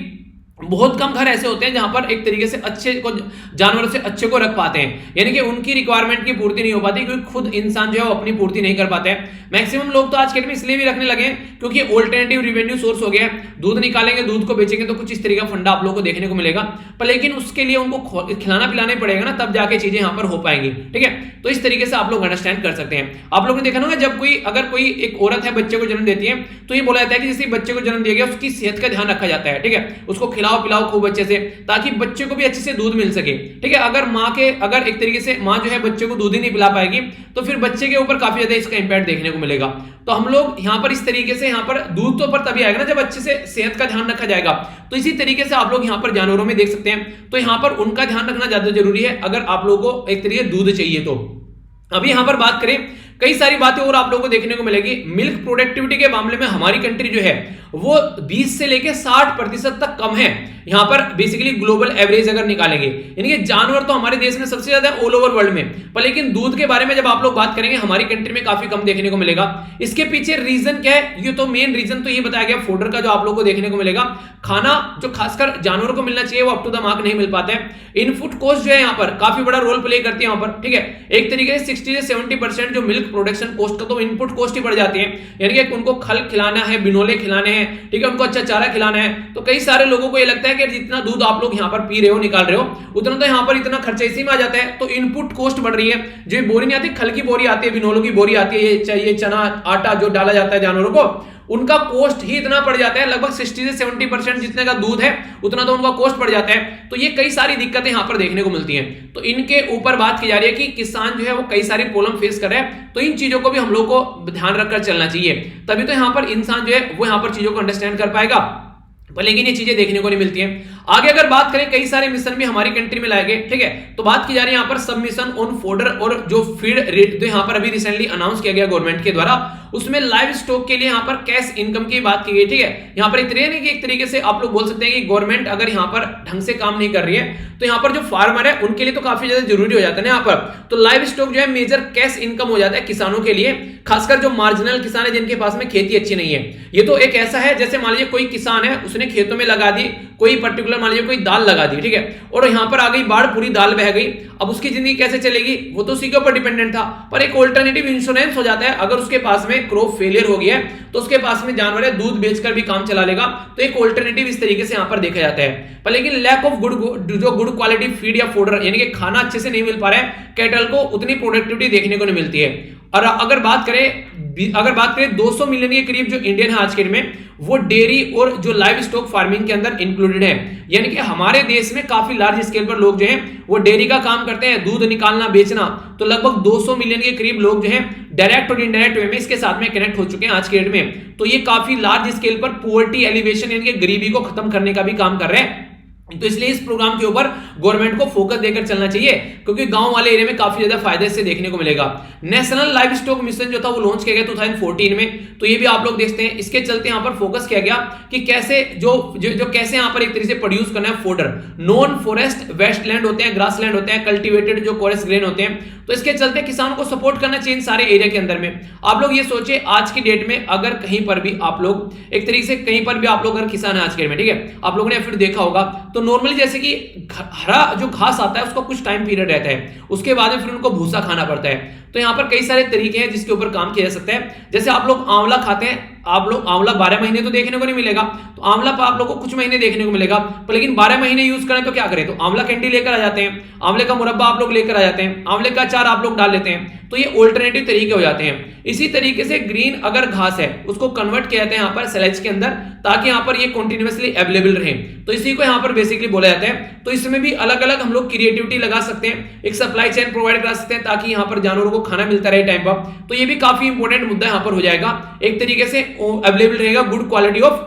बहुत कम घर ऐसे होते हैं जहां पर एक तरीके से अच्छे को जानवर से अच्छे को रख पाते हैं, यानी कि उनकी रिक्वायरमेंट की पूर्ति नहीं हो पाती क्योंकि खुद इंसान जो है वो अपनी पूर्ति नहीं कर पाते हैं। मैक्सिमम लोग तो आज के डेट में इसलिए भी रखने लगे हैं क्योंकि ऑल्टरनेटिव रेवेन्यू सोर्स हो गया है, दूध निकालेंगे दूध को बेचेंगे तो कुछ इस तरीके का फंडा आप लोगों को देखने को मिलेगा, पर लेकिन उसके लिए उनको खिलाना पिलाना ही पड़ेगा ना, तब जाके चीजें यहां पर हो पाएंगी, ठीक है। तो इस तरीके से आप लोग अंडरस्टैंड कर सकते हैं। आप लोगों ने देखा होगा जब अगर कोई एक औरत है बच्चे को जन्म देती है तो ये बोला जाता है कि जैसे बच्चे को जन्म दिया गया उसकी सेहत का ध्यान रखा जाता है, ठीक है, उसको खिलाओ पिलाओ खूब अच्छे से ताकि बच्चे को भी अच्छे से दूध मिल सके, ठीक है। अगर एक तरीके से मां जो है बच्चे को दूध ही नहीं पिला पाएगी तो फिर बच्चे के ऊपर काफी ज्यादा इसका इंपैक्ट देखने को मिलेगा। तो हम लोग यहां पर इस तरीके से यहां पर दूध तो पर तभी आएगा ना जब अच्छे से सेहत का ध्यान रखा जाएगा। तो इसी तरीके से आप लोग यहां पर जानवरों में देख सकते हैं, तो यहां पर उनका ध्यान रखना ज्यादा जरूरी है अगर आप लोगों को एक तरीके दूध चाहिए तो। अभी यहां पर बात करें कई सारी बातें और आप लोगों को देखने को मिलेगी। मिल्क प्रोडक्टिविटी के मामले में हमारी कंट्री जो है वो 20 से लेके 60% तक कम है यहां पर बेसिकली ग्लोबल एवरेज अगर निकालेंगे, यानी कि जानवर तो हमारे देश में सबसे ज्यादा ऑल ओवर वर्ल्ड में, पर लेकिन दूध के बारे में जब आप लोग बात करेंगे हमारी कंट्री में काफी कम देखने को मिलेगा। इसके पीछे रीजन क्या है, ये तो मेन रीजन तो ये बताया गया फोडर का जो आप लोग को देखने को मिलेगा, खाना जो खासकर जानवरों को मिलना चाहिए वो अप टू द मार्क नहीं मिल पाता है। इनपुट कॉस्ट जो है यहाँ पर काफी बड़ा रोल प्ले करती है यहाँ पर, ठीक है। एक तरीके से 60 से 70% जो मिल्क प्रोडक्शन कॉस्ट का तो इनपुट कॉस्ट ही बढ़ जाती है, यानी कि उनको खल खिलाना है, बिनोले खिलाने हैं, ठीक है, उनको अच्छा चारा खिलाना है। तो कई सारे लोगों को ये लगता है कि जितना दूध आप लोग यहाँ पर पी रहे हो निकाल रहे हो उतना तो यहाँ पर इतना खर्चा इसी में आ जाता है, तो इनपुट कॉस्ट बढ़ रही है। जो बोरी नहीं आती, खल की बोरी आती है, बिनोलों की बोरी आती है, चाहिए चना आटा जो डाला जाता है जानवरों को, उनका कॉस्ट ही इतना पड़ जाता है, लगभग 60 से 70% जितने का दूध है उतना तो उनका कॉस्ट पड़ जाता है। तो ये कई सारी दिक्कतें यहां पर देखने को मिलती हैं। तो इनके ऊपर बात की जा रही है कि किसान जो है वो कई सारी प्रॉब्लम फेस कर रहे हैं, तो इन चीजों को भी हम लोग को ध्यान रखकर चलना चाहिए, तभी तो यहां पर इंसान जो है वो यहां पर चीजों को अंडरस्टैंड कर पाएगा, पर लेकिन ये चीजें देखने को नहीं मिलती हैं। आगे अगर बात करें कई सारे मिशन भी हमारी कंट्री में लाए गए, ठीक है, तो बात की जा रही है यहाँ पर सब मिशन ऑन फोडर और जो फीड रेट जो यहाँ पर अभी रिसेंटली अनाउंस किया गया गवर्नमेंट के द्वारा, उसमें लाइव स्टॉक के लिए यहाँ पर कैश इनकम की बात की गई, ठीक है। यहाँ पर एक तरीके से आप लोग बोल सकते हैं कि गवर्नमेंट अगर यहाँ पर ढंग से काम नहीं कर रही है तो यहाँ पर जो फार्मर है उनके लिए तो काफी ज्यादा जरूरी हो जाता है यहाँ पर। तो लाइव स्टॉक जो है मेजर कैश इनकम हो जाता है किसानों के लिए, खासकर जो मार्जिनल किसान है जिनके पास में खेती अच्छी नहीं है। ये तो एक ऐसा है जैसे मान लीजिए कोई किसान है उसने खेतों में लगा दी कोई पर्टिकुलर, मान लीजिए कोई दाल लगा दी, ठीक है, और यहाँ पर आ गई बाढ़, पूरी दाल बह गई, अब उसकी जिंदगी कैसे चलेगी, वो तो उसी के ऊपर डिपेंडेंट था। पर एक ऑल्टरनेटिव इंश्योरेंस हो जाता है, अगर उसके पास में क्रॉप फेलियर हो गया है तो उसके पास में जानवर है दूध बेचकर भी काम चला लेगा, तो एक ऑल्टरनेटिव इस तरीके से यहाँ पर देखा जाता है। पर लेकिन lack of good quality feed या फोडर, यानी कि खाना अच्छे से नहीं मिल पा रहा है, कैटल को उतनी प्रोडक्टिविटी देखने को नहीं मिलती है। और अगर बात करें 200 मिलियन के करीब जो इंडियन है आज के में, वो डेयरी और जो लाइव स्टॉक फार्मिंग के अंदर इंक्लूडेड है, यानी कि हमारे देश में काफी लार्ज स्केल पर लोग जो हैं वो डेयरी का काम करते हैं, दूध निकालना बेचना। तो लगभग 200 मिलियन के करीब लोग जो हैं डायरेक्ट और इनडायरेक्ट वे में इसके साथ में कनेक्ट हो चुके हैं आज के डेट में। तो ये काफी लार्ज स्केल पर पुअर्टी एलिवेशन यानी कि गरीबी को खत्म करने का भी काम कर रहे हैं। तो इसलिए इस प्रोग्राम के ऊपर गवर्नमेंट को फोकस देकर चलना चाहिए, क्योंकि गांव वाले एरिया में काफी ज्यादा फायदे से देखने को मिलेगा। नेशनल लाइव स्टॉक मिशन जो था वो लॉन्च किया गया 2014 में, तो ये भी आप लोग देखते हैं। इसके चलते यहां पर फोकस किया गया कि कैसे कैसे यहां पर एक तरीके से प्रोड्यूस करना है फोडर। नॉन फॉरेस्ट वेस्टलैंड होते हैं, ग्रासलैंड होते हैं, कल्टीवेटेड जो कोरस ग्रेन होते हैं, तो इसके चलते किसानों को सपोर्ट करना चाहिए इन सारे एरिया के अंदर में। आप लोग ये सोचे आज की डेट में अगर कहीं पर भी आप लोग एक तरीके से कहीं पर भी आप लोग अगर किसान है आज के डेट में, ठीक है, आप लोगों ने फिर देखा होगा तो नॉर्मली जैसे कि हरा जो घास आता है उसका कुछ टाइम पीरियड रहता है, उसके बाद में फिर उनको भूसा खाना पड़ता है। तो यहाँ पर कई सारे तरीके हैं जिसके ऊपर काम किया जा सकता है। जैसे आप लोग आंवला खाते हैं, आप लोग आंवला 12 महीने तो देखने को नहीं मिलेगा, तो आंवला आप लोग को कुछ महीने देखने को मिलेगा, पर लेकिन 12 महीने यूज करें तो क्या करें, तो आंवला कैंडी लेकर आ जाते हैं, आंवले का मुरब्बा आप लोग लेकर आ जाते हैं, आंवले का अचार आप लोग डाल लेते हैं, तो ये ऑल्टरनेटिव तरीके हो जाते हैं। इसी तरीके से ग्रीन अगर घास है उसको कन्वर्ट किया जाता है यहाँ पर सैलेज के अंदर, ताकि यहाँ पर ये कंटिन्यूअसली अवेलेबल रहे, तो इसी को यहाँ पर बेसिकली बोला जाता है। तो इसमें भी अलग अलग हम लोग क्रिएटिविटी लगा सकते हैं, एक सप्लाई चेन प्रोवाइड करा सकते हैं ताकि यहाँ पर जानवरों को खाना मिलता रहे टाइम पर, तो ये भी काफी इंपॉर्टेंट मुद्दा यहाँ पर हो जाएगा। एक तरीके से अवेलेबल रहेगा गुड क्वालिटी ऑफ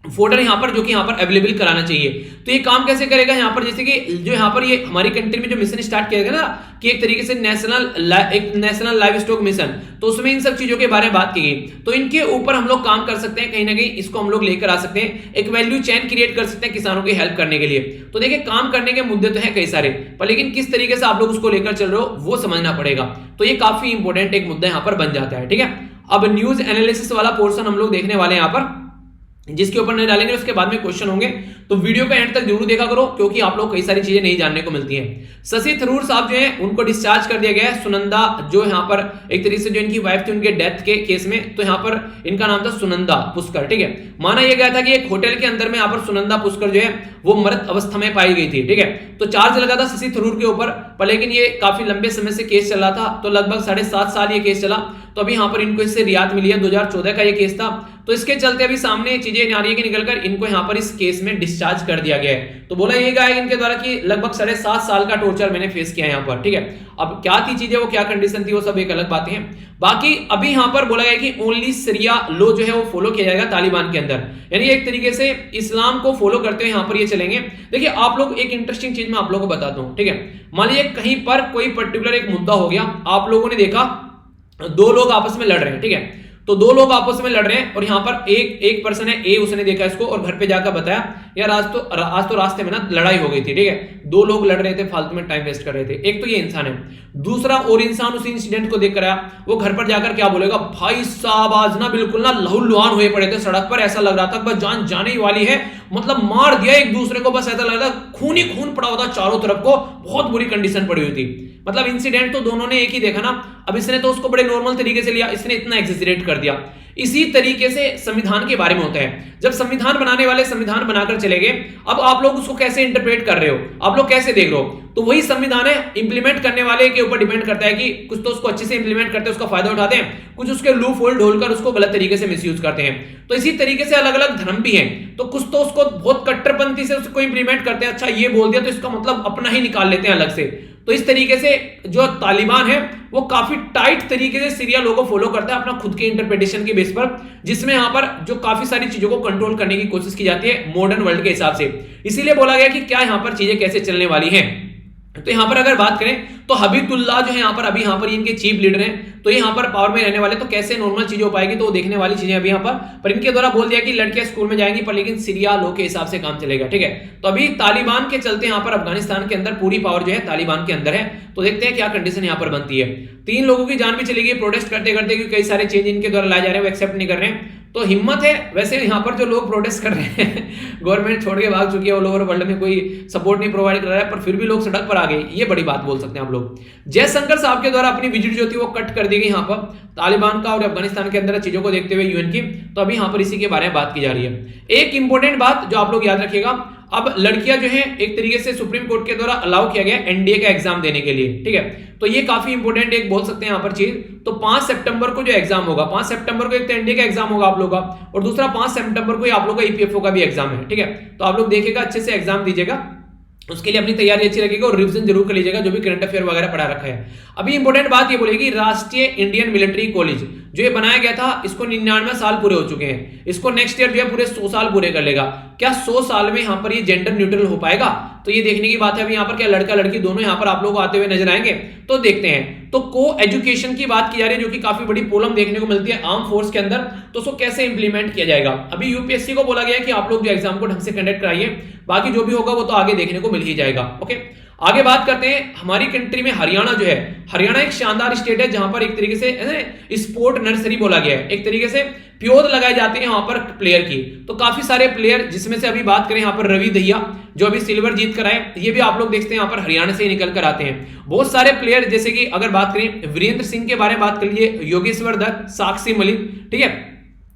फोल्डर यहाँ पर, जो कि यहाँ पर अवेलेबल कराना चाहिए। तो ये काम कैसे करेगा यहाँ पर, जैसे कि जो यहाँ पर ये हमारी कंट्री में जो मिशन स्टार्ट किया गया ना कि एक तरीके से नेशनल लाइव स्टॉक मिशन, तो उसमें इन सब चीजों के बारे में बात की गई, तो इनके ऊपर हम लोग काम कर सकते हैं, कहीं ना कहीं इसको हम लोग लेकर आ सकते हैं, एक वैल्यू चेन क्रिएट कर सकते हैं किसानों की हेल्प करने के लिए। तो देखिए काम करने के मुद्दे तो हैं कई सारे, पर लेकिन किस तरीके से आप लोग उसको लेकर चल रहे हो वो समझना पड़ेगा, तो ये काफी इंपॉर्टेंट एक मुद्दा यहाँ पर बन जाता है। ठीक है, अब न्यूज एनालिसिस वाला पोर्शन हम लोग देखने वाले हैं यहाँ पर, जिसके ऊपर नहीं डालेंगे उसके बाद में क्वेश्चन होंगे, तो वीडियो का एंड तक जरूर देखा करो, क्योंकि आप लोग कई सारी चीजें नहीं जानने को मिलती हैं। शशि थरूर साहब जो हैं उनको डिस्चार्ज कर दिया गया है। सुनंदा जो यहाँ पर एक तरीके से जो इनकी वाइफ थी उनके डेथ के केस में, तो यहाँ पर इनका नाम था सुनंदा पुष्कर। ठीक है, माना यह गया था कि एक होटल के अंदर में यहाँ पर सुनंदा पुष्कर जो है वो मृत अवस्था में पाई गई थी। ठीक है, तो चार्ज लगा था शशि थरूर के ऊपर, पर लेकिन ये काफी लंबे समय से केस चल रहा था, तो लगभग 7.5 साल ये केस चला, तो अभी यहाँ पर इनको इससे रियायत मिली है। 2014 का ये केस था, तो इसके चलते अभी सामने चीजें आ रही है कि निकलकर इनको यहाँ पर इस केस में डिस्चार्ज कर दिया गया है। तो बोला ये गया है इनके द्वारा कि लगभग 7.5 साल का टॉर्चर मैंने फेस किया यहाँ पर। ठीक है, अब क्या थी चीजें, वो क्या कंडीशन थी, वो सब एक अलग बातें हैं। बाकी अभी यहाँ पर बोला गया कि ओनली शरिया लॉ जो है वो फॉलो किया जाएगा तालिबान के अंदर, यानी एक तरीके से इस्लाम को फॉलो करते हुए यहाँ पर ये चलेंगे। देखिए आप लोग एक इंटरेस्टिंग चीज मैं आप लोगों को बताता हूँ। ठीक है, मान लीजिए कहीं पर कोई पर्टिकुलर एक मुद्दा हो गया, आप लोगों ने देखा 2 लोग आपस में लड़ रहे हैं। ठीक है, तो 2 लोग आपस में लड़ रहे हैं और यहाँ पर एक पर्सन है ए, उसने देखा इसको और घर पे जाकर बताया यार आज तो रास्ते में ना लड़ाई हो गई थी। ठीक है, 2 लोग लड़ रहे थे, फालतू में टाइम वेस्ट कर रहे थे। एक तो ये इंसान है, दूसरा और इंसान उसी इंसिडेंट को देखकर आया, वो घर पर जाकर क्या बोलेगा, भाई साहब आज ना बिल्कुल ना लहूलुहान हुए पड़े थे सड़क पर, ऐसा लग रहा था बस जान जाने ही वाली है, मतलब मार दिया एक दूसरे को, बस ऐसा लग रहा था खून ही खून पड़ा हुआ था चारों तरफ को, बहुत बुरी कंडीशन पड़ी हुई थी। मतलब इंसिडेंट तो दोनों ने एक ही देखा ना, अब इसने तो उसको बड़े नॉर्मल तरीके से लिया, इसने इतना एक्सेजरेट कर दिया। इसी तरीके से संविधान के बारे में होता है, जब संविधान बनाने वाले संविधान बनाकर चले गए, अब आप लोग उसको कैसे इंटरप्रेट कर रहे हो, आप लोग कैसे देख रहे हो, तो वही संविधान है, इंप्लीमेंट करने वाले के ऊपर डिपेंड करता है कि कुछ तो उसको अच्छे से इंप्लीमेंट करते हैं, उसका फायदा उठाते हैं, कुछ उसके लूप होल ढोलकर उसको गलत तरीके से मिसयूज करते हैं। तो इसी तरीके से अलग अलग धर्म भी हैं, तो कुछ तो उसको बहुत कट्टरपंथी से उसको इंप्लीमेंट करते हैं, अच्छा ये बोल दिया तो इसका मतलब अपना ही निकाल लेते हैं अलग से। तो इस तरीके से जो तालिबान है वो काफी टाइट तरीके से सीरिया लॉ को फॉलो करता है अपना खुद के इंटरप्रिटेशन के बेस पर, जिसमें यहां पर जो काफी सारी चीजों को कंट्रोल करने की कोशिश की जाती है मॉडर्न वर्ल्ड के हिसाब से। इसीलिए बोला गया कि क्या यहां पर चीजें कैसे चलने वाली हैं। तो यहां पर अगर बात करें तो हबीबुल्लाह जो है यहां पर अभी यहां पर इनके चीफ लीडर हैं, तो यहां पर पावर में रहने वाले, तो कैसे नॉर्मल चीजें हो पाएगी तो वो देखने वाली चीजें अभी यहां पर इनके द्वारा बोल दिया कि लड़कियां स्कूल में जाएंगी, पर लेकिन सीरिया लॉ के हिसाब से काम चलेगा। ठीक है, तो अभी तालिबान के चलते यहां पर अफगानिस्तान के अंदर पूरी पावर जो है तालिबान के अंदर है, तो देखते हैं क्या कंडीशन यहां पर बनती है। 3 लोगों की जान भी चली गई प्रोटेस्ट करते करते, क्योंकि कई सारे चेंज इनके द्वारा लाए जा रहे हैं वो एक्सेप्ट नहीं कर रहे हैं। तो हिम्मत है, वैसे यहाँ पर जो लोग प्रोटेस्ट कर रहे हैं गवर्नमेंट छोड़ के भाग चुकी है, ऑल ओवर वर्ल्ड में कोई सपोर्ट नहीं प्रोवाइड कर रहा है, पर फिर भी लोग सड़क पर आ गए, ये बड़ी बात बोल सकते हैं आप लोग। जयशंकर साहब के द्वारा अपनी विजिट जो थी वो कट कर दी गई यहाँ पर तालिबान का और अफगानिस्तान के अंदर चीजों को देखते हुए यूएन की, तो अभी यहाँ पर इसी के बारे में बात की जा रही है। एक इंपॉर्टेंट बात जो आप लोग याद रखिएगा, अब लड़कियां जो हैं एक तरीके से सुप्रीम कोर्ट के द्वारा अलाउ किया गया एनडीए का एग्जाम देने के लिए। ठीक है, तो ये काफी इंपॉर्टेंट एक बोल सकते हैं यहां पर चीज। तो 5 सितंबर को जो एग्जाम होगा, 5 सितंबर को एक तो एनडीए का एग्जाम होगा आप लोग का, और दूसरा 5 सितंबर को आप लोग का ईपीएफओ का भी एग्जाम है। ठीक है, तो आप लोग देखिएगा अच्छे से एग्जाम दीजिएगा, उसके लिए अपनी तैयारी अच्छी रखिएगा और रिवीजन जरूर कर लीजिएगा जो भी करंट अफेयर वगैरह पढ़ा रखा है। अभी इंपॉर्टेंट बात ये बोलेगी, राष्ट्रीय इंडियन मिलिट्री कॉलेज जो ये बनाया गया था, इसको 99 साल पूरे हो चुके हैं, इसको नेक्स्ट ईयर जो है पूरे 100 साल पूरे कर लेगा। क्या 100 साल में यहाँ पर ये जेंडर न्यूट्रल हो पाएगा, तो ये देखने की बात है। अभी यहाँ पर क्या लड़का लड़की दोनों यहाँ पर आप लोग आते हुए नजर आएंगे, तो देखते हैं। तो को एजुकेशन की बात की जा रही है, जो कि काफी बड़ी प्रॉब्लम देखने को मिलती है आर्म फोर्स के अंदर, तो उसको कैसे इंप्लीमेंट किया जाएगा। अभी यूपीएससी को बोला गया कि आप लोग जो एग्जाम को ढंग से कंडक्ट कराइए, बाकी जो भी होगा वो तो आगे देखने को मिल ही जाएगा। ओके, आगे बात करते हैं। हमारी कंट्री में हरियाणा जो है, हरियाणा एक शानदार स्टेट है जहां पर एक तरीके से स्पोर्ट नर्सरी बोला गया है, एक तरीके से प्योद लगाए जाते हैं वहां पर प्लेयर की। तो काफी सारे प्लेयर, जिसमें से अभी बात करें यहाँ पर रवि दहिया जो अभी सिल्वर जीत कर आए, ये भी आप लोग देखते हैं यहाँ पर हरियाणा से ही निकल कर आते हैं। बहुत सारे प्लेयर, जैसे कि अगर बात करें वीरेंद्र सिंह के बारे में बात कर लीजिए, योगेश्वर दत्त, साक्षी मलिक, ठीक है,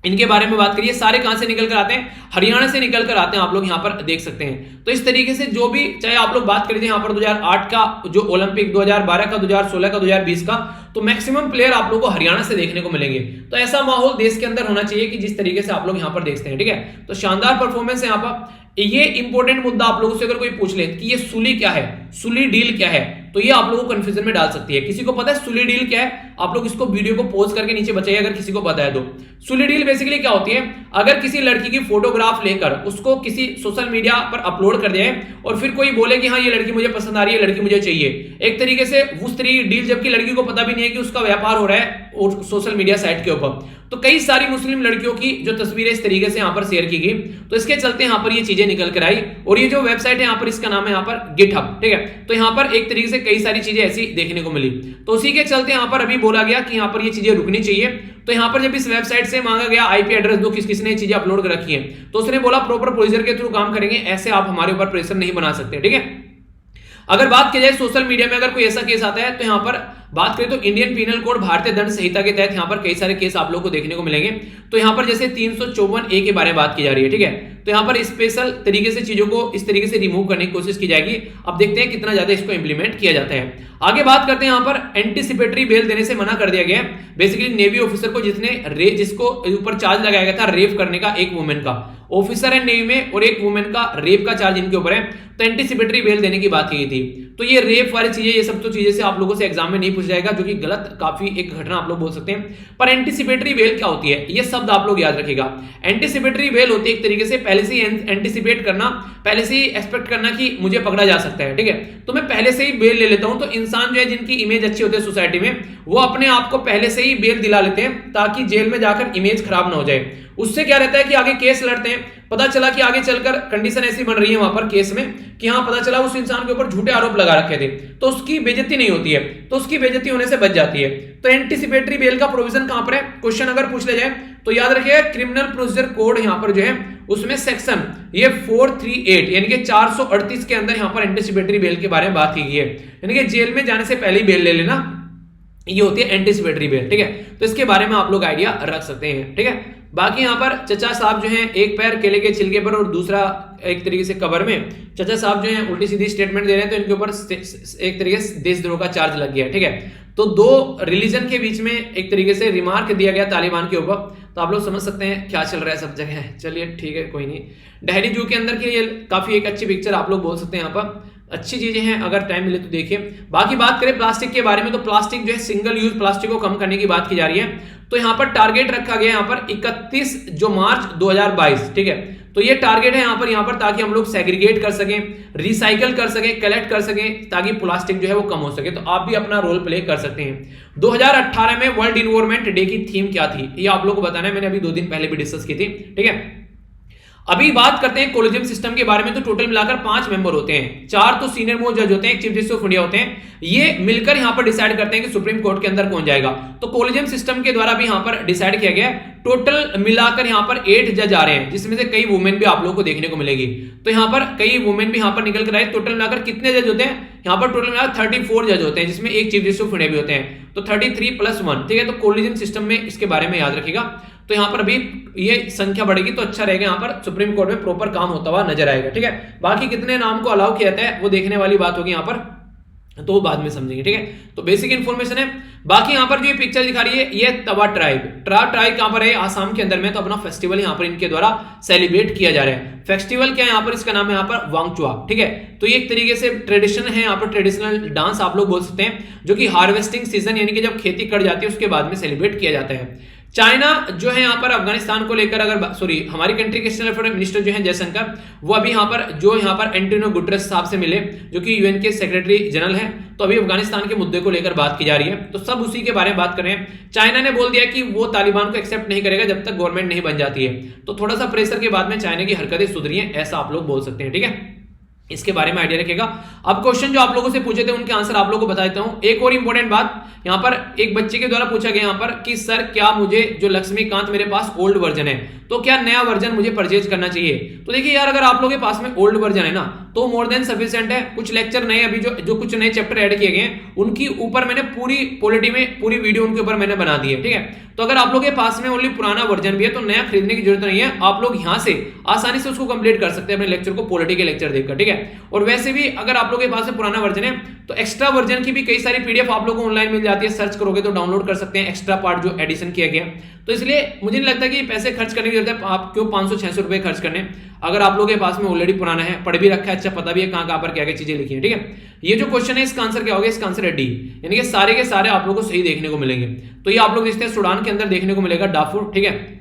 इनके बारे में बात करिए, सारे कहां से निकल कर आते हैं, हरियाणा से निकल कर आते हैं, आप लोग यहां पर देख सकते हैं। तो इस तरीके से जो भी, चाहे आप लोग बात करिए यहां पर 2008 का जो ओलंपिक, 2012 का, 2016 का, 2020 का, तो मैक्सिमम प्लेयर आप लोगों को हरियाणा से देखने को मिलेंगे। तो ऐसा माहौल देश के अंदर होना चाहिए कि जिस तरीके से आप लोग यहां पर देखते हैं, ठीक है। तो शानदार परफॉर्मेंस है यहां पर। ये इंपॉर्टेंट मुद्दा आप लोगों से अगर कोई पूछ ले कि ये सुली क्या है, सुली डील क्या है, तो ये आप लोगों को कंफ्यूजन में डाल सकती है। किसी को पता है सुली डील क्या है? आप लोग इसको वीडियो को पॉज करके नीचे बताइए अगर किसी को पता है तो। सुली डील बेसिकली क्या होती है, अगर किसी लड़की की फोटोग्राफ लेकर उसको किसी सोशल मीडिया पर अपलोड कर दिया और फिर कोई बोले कि हाँ ये लड़की मुझे पसंद आ रही है, लड़की मुझे चाहिए, एक तरीके से उस तरीके डील, जबकि लड़की को पता भी नहीं है कि उसका व्यापार हो रहा है सोशल मीडिया साइट के ऊपर। तो कई सारी मुस्लिम लड़कियों की जो तस्वीरें इस तरीके से यहां पर शेयर की गई, तो इसके चलते यहां पर ये चीजें निकल कर आई। और ये जो वेबसाइट है यहां पर, इसका नाम है यहां पर गिटहब, ठीक है। तो यहां पर एक तरीके से कई सारी चीजें ऐसी देखने को मिली, तो उसी के चलते यहां पर अभी बोला गया कि यहां पर ये चीजें रुकनी चाहिए। तो यहां पर जब इस वेबसाइट से मांगा गया आईपी एड्रेस दो, किसने चीजें अपलोड कर रखी है, तो उसने बोला प्रॉपर प्रोसीजर के थ्रू काम करेंगे, ऐसे आप हमारे ऊपर प्रेशर नहीं बना सकते, ठीक है। अगर बात की जाए सोशल मीडिया में अगर कोई ऐसा केस आता है, तो यहां पर बात करें तो इंडियन पीनल कोड, भारतीय दंड संहिता के तहत यहां पर कई सारे केस आप लोगों को देखने को मिलेंगे। तो यहां पर जैसे 354A के बारे में बात की जा रही है, ठीक है। तो यहां पर स्पेशल तरीके से चीजों को इस तरीके से रिमूव करने की कोशिश की जाएगी। अब देखते हैं कितना ज्यादा इसको इंप्लीमेंट किया जाता है। आगे बात करते हैं, यहां पर एंटीसिपेटरी बेल देने से मना कर दिया गया है। बेसिकली नेवी ऑफिसर को जिसको ऊपर चार्ज लगाया गया था रेप करने का, एक वुमेन का ऑफिसर है नेवी में और एक वुमेन का रेप का चार्ज इनके ऊपर है, तो एंटीसिपेटरी बेल देने की बात की गई थी। तो ये रेप वाली चीजें, ये सब तो चीजें से आप लोगों से एग्जाम में नहीं पूछ जाएगा, जो कि गलत काफी एक घटना आप लोग बोल सकते हैं। पर एंटीसिपेटरी बेल क्या होती है, ये शब्द आप लोग याद रखिएगा। एंटीसिपेटरी बेल होती है एक तरीके से पहले से ही एंटीसिपेट करना, पहले से ही एक्सपेक्ट करना कि मुझे पकड़ा जा सकता है, ठीक है। तो मैं पहले से ही बेल ले लेता हूं। तो इंसान जो है जिनकी इमेज अच्छी होती है सोसाइटी में, वो अपने आप को पहले से ही बेल दिला लेते हैं ताकि जेल में जाकर इमेज खराब ना हो जाए। उससे क्या रहता है कि आगे केस लड़ते हैं, पता चला कि आगे चलकर कंडीशन ऐसी बन रही है वहां पर केस में कि हाँ पता चला उस इंसान के ऊपर झूठे आरोप लगा रखे थे, तो उसकी बेइज्जती नहीं होती है, तो उसकी बेइज्जती होने से बच जाती है। तो एंटीसिपेटरी बेल का प्रोविजन कहां पर है, क्वेश्चन अगर पूछ ले जाए तो याद रखिए क्रिमिनल प्रोसीजर कोड यहां पर जो है उसमें सेक्शन ये 438 यानी कि 438 के अंदर यहां पर एंटीसिपेटरी बेल के बारे में बात की गई है, यानी कि जेल में जाने से पहले ही बेल ले लेना, ये होती है एंटीसिपेटरी बेल, ठीक है। तो इसके बारे में आप लोग आइडिया रख सकते हैं, ठीक है। बाकी यहां पर चचा साहब जो हैं एक पैर केले के छिलके पर और दूसरा एक तरीके से कबर में, चचा साहब जो हैं उल्टी सीधी स्टेटमेंट दे रहे हैं, तो इनके ऊपर एक तरीके से देशद्रोह का चार्ज लग गया, ठीक है। तो दो रिलीजन के बीच में एक तरीके से रिमार्क दिया गया तालिबान के ऊपर, तो आप लोग समझ सकते हैं क्या चल रहा है सब जगह। चलिए ठीक है, कोई नहीं। डेहरी जू के अंदर की ये काफी एक अच्छी पिक्चर आप लोग बोल सकते हैं, यहाँ पर अच्छी चीजें हैं, अगर टाइम मिले तो देखिए। बाकी बात करें प्लास्टिक के बारे में, तो प्लास्टिक जो है सिंगल यूज प्लास्टिक को कम करने की बात की जा रही है। तो यहां पर टारगेट रखा गया यहां पर 31 जो मार्च 2022, ठीक है। तो ये टारगेट है यहां पर ताकि हम लोग सेग्रीगेट कर सकें, रिसाइकल कर सकें, कलेक्ट कर सकें, ताकि प्लास्टिक जो है वो कम हो सके। तो आप भी अपना रोल प्ले कर सकते हैं। 2018 में वर्ल्ड इन्वायरमेंट डे की थीम क्या थी, ये आप लोग को बताना है, मैंने अभी 2 दिन पहले भी डिस्कस की थी, ठीक है। अभी बात करते हैं कोलिजियम सिस्टम के बारे में। तो टोटल मिलाकर 5 मेंबर होते हैं, 4 तो सीनियर मोस्ट जज होते हैं, एक चीफ जस्टिस ऑफ इंडिया होते हैं। ये मिलकर यहां पर डिसाइड करते हैं कि सुप्रीम कोर्ट के अंदर कौन जाएगा। तो कोलिजियम सिस्टम के द्वारा भी यहां पर डिसाइड किया गया। टोटल मिलाकर यहां पर 8 जज आ रहे हैं, जिसमें से कई वुमेन भी आप लोगों को देखने को मिलेगी। तो यहां पर कई वुमेन भी यहां पर निकल कर आए। टोटल मिलाकर कितने जज होते हैं, यहां पर टोटल मिलाकर 34 जज होते हैं, जिसमें एक चीफ जस्टिस ऑफ इंडिया भी होते हैं। तो 33 + 1, ठीक है। तो कोलिजियम सिस्टम में इसके बारे में याद रखिएगा। तो यहां पर अभी ये संख्या बढ़ेगी तो अच्छा रहेगा, यहां पर सुप्रीम कोर्ट में प्रॉपर काम होता हुआ नजर आएगा, ठीक है। बाकी कितने नाम को अलाउ किया जाता है वो देखने वाली बात होगी यहां पर, तो बाद में समझेंगे, ठीक है। तो बेसिक इंफॉर्मेशन है। बाकी यहां पर जो ये पिक्चर दिखा रही है ये तवा ट्राइब कहां पर है, आसाम के अंदर में। तो अपना फेस्टिवल यहां पर इनके द्वारा सेलिब्रेट किया जा रहा है। फेस्टिवल क्या है यहां पर, इसका नाम है यहां पर वांगचुआ, ठीक है। तो ये एक तरीके से ट्रेडिशन है, यहां पर ट्रेडिशनल डांस आप लोग बोल सकते हैं, जो कि हार्वेस्टिंग सीजन यानी कि जब खेती कट जाती है उसके बाद में सेलिब्रेट किया जाता है। चाइना जो है यहाँ पर अफगानिस्तान को लेकर हमारी कंट्री के एक्सटर्नल अफेयर मिनिस्टर जो है जयशंकर, वो अभी यहाँ पर एंटोनियो गुटेरेस साहब से मिले, जो कि यूएन के सेक्रेटरी जनरल हैं। तो अभी अफगानिस्तान के मुद्दे को लेकर बात की जा रही है, तो सब उसी के बारे में बात कर रहे हैं। चाइना ने बोल दिया कि वो तालिबान को एक्सेप्ट नहीं करेगा जब तक गवर्नमेंट नहीं बन जाती है। तो थोड़ा सा प्रेशर के बाद में चाइना की हरकतें सुधरी हैं, ऐसा आप लोग बोल सकते हैं, ठीक है। इसके बारे में आइडिया रखेगा। अब क्वेश्चन जो आप लोगों से पूछे थे उनके आंसर आप लोगों को बता देता हूं। एक और इंपॉर्टेंट बात, यहां पर एक बच्चे के द्वारा पूछा गया यहां पर कि सर क्या मुझे जो लक्ष्मीकांत मेरे पास ओल्ड वर्जन है, तो क्या नया वर्जन मुझे परचेज करना चाहिए? तो देखिए यार, अगर आप लोगों के पास में ओल्ड वर्जन है ना, तो मोर देन सफिशिएंट है। कुछ लेक्चर नए अभी जो कुछ नए चैप्टर ऐड किए गए हैं, उनकी ऊपर मैंने पूरी पॉलिटी में पूरी वीडियो उनके ऊपर मैंने बना दी है, ठीक है। तो अगर आप लोगों के पास में ओनली पुराना वर्जन भी है, तो नया खरीदने की जरूरत नहीं है, आप लोग यहां से आसानी से उसको कंप्लीट कर सकते हैं अपने लेक्चर को, पॉलिटी के लेक्चर देखकर, ठीक है। और वैसे भी अगर आप लोगों के पास में पुराना वर्जन है, तो एक्स्ट्रा वर्जन की भी कई सारी पीडीएफ आप लोगों को ऑनलाइन मिल जाती है, सर्च करोगे तो डाउनलोड कर सकते हैं, एक्स्ट्रा पार्ट जो एडिशन किया गया। तो इसलिए मुझे नहीं लगता कि पैसे खर्च करने की जरूरत है, आप क्यों 500-600 रुपए खर्च करने, अगर आप लोगों के पास में ऑलरेडी पुराना है, पढ़ भी रखा है, अच्छा पता भी है कहां पर क्या क्या चीजें लिखी है, ठीक है। ये जो क्वेश्चन है इसका आंसर क्या होगा? इसका आंसर है डी, यानी कि सारे के सारे आप लोगों को सही देखने को मिलेंगे। तो ये आप लोग देखते हैं सूडान के अंदर देखने को मिलेगा डाफूर, ठीक है।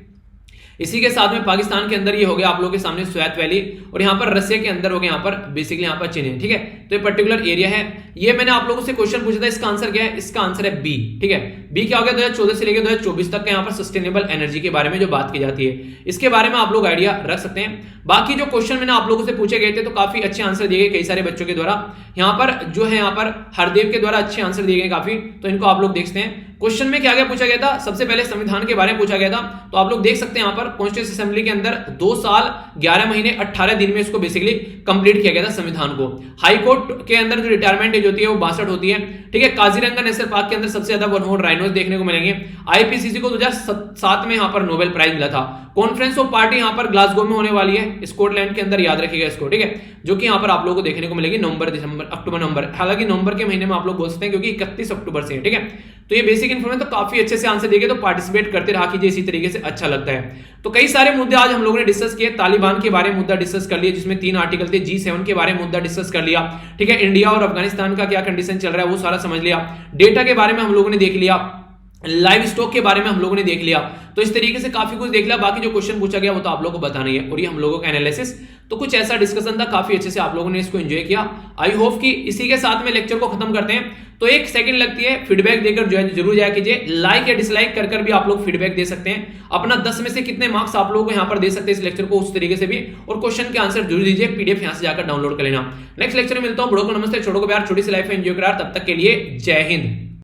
इसी के साथ में पाकिस्तान के अंदर ये हो गया आप लोगों के सामने स्वात वैली, और यहाँ पर रसिया के अंदर हो गया यहाँ पर बेसिकली यहाँ पर चीन है, ठीक है। तो ये पर्टिकुलर एरिया है। ये मैंने आप लोगों से क्वेश्चन पूछा था, इसका आंसर क्या है? इसका आंसर है बी, ठीक है। बी क्या हो गया? 2014 से लेकर 2024 तक का यहाँ पर सस्टेनेबल एनर्जी के बारे में जो बात की जाती है, इसके बारे में आप लोग आइडिया रख सकते हैं। बाकी जो क्वेश्चन मैंने आप लोगों से पूछे गए थे, तो काफी अच्छे आंसर दिए गए कई सारे बच्चों के द्वारा। यहाँ पर जो है यहाँ पर हरदेव के द्वारा अच्छे आंसर दिए गए काफी, तो इनको आप लोग देखते हैं। क्वेश्चन में क्या क्या पूछा गया था? सबसे पहले संविधान के बारे में पूछा गया था, तो आप लोग देख सकते हैं यहाँ पर कॉन्स्टिट्यूशन असेंबली के अंदर 2 साल 11 महीने 18 दिन में इसको बेसिकली कंप्लीट किया गया था संविधान को। हाई कोर्ट के अंदर जो रिटायरमेंट एज होती है वो 62 होती है, ठीक है। काजीरंगा नेशनल पार्क के अंदर सबसे ज्यादा वन राइनोज देखने को मिलेंगे। आईपीसीसी को 2007 में यहाँ पर नोबेल प्राइज मिला था। कॉन्फ्रेंस ऑफ पार्टी यहाँ पर ग्लासगो में होने वाली है, स्कॉटलैंड के अंदर, याद रखिएगा इसको, ठीक है, जो कि यहाँ पर आप लोगों को देखने को मिलेगी नवंबर, दिसंबर, अक्टूबर, नवंबर, हालांकि नवंबर के महीने में आप लोग बोल सकते हैं क्योंकि 31 अक्टूबर से है, ठीक है। तो ये बेसिक इन्फॉर्मेशन तो काफी अच्छे से आंसर देंगे, तो पार्टिसिपेट करते रहा कीजिए इसी तरीके से, अच्छा लगता है। तो कई सारे मुद्दे आज हम लोगों ने डिस्कस किए। तालिबान के बारे में मुद्दा डिस्कस कर लिया, जिसमें 3 आर्टिकल थे। G7 के बारे में मुद्दा डिस्कस कर लिया, ठीक है। इंडिया और अफगानिस्तान का क्या कंडीशन चल रहा है वो सारा समझ लिया। डेटा के बारे में हम लोगों ने देख लिया, लाइव स्टॉक के बारे में हम लोगों ने देख लिया। तो इस तरीके से काफी कुछ देख लिया। बाकी जो क्वेश्चन पूछा गया वो तो आप लोगों को बताना ही है, और ये हम लोगों का एनालिसिस, तो कुछ ऐसा डिस्कशन था, काफी अच्छे से आप लोगों ने इसको एंजॉय किया। आई होप कि इसी के साथ में लेक्चर को खत्म करते हैं। तो 1 सेकंड लगती है, फीडबैक देकर जरूर जाया कीजिए। लाइक या डिसलाइक कर भी आप लोग फीडबैक दे सकते हैं, अपना 10 में से कितने मार्क्स आप लोगों को यहाँ पर दे सकते हैं इस लेक्चर को, उस तरीके से भी, और क्वेश्चन के आंसर जरूर दीजिए। पीडीएफ यहाँ से जाकर डाउनलोड कर लेना। नेक्स्ट लेक्चर में मिलता हूँ। बड़ों को नमस्ते, छोटों को प्यार, छोटी सी लाइफ एंजॉय करा। तब तक के लिए जय हिंद।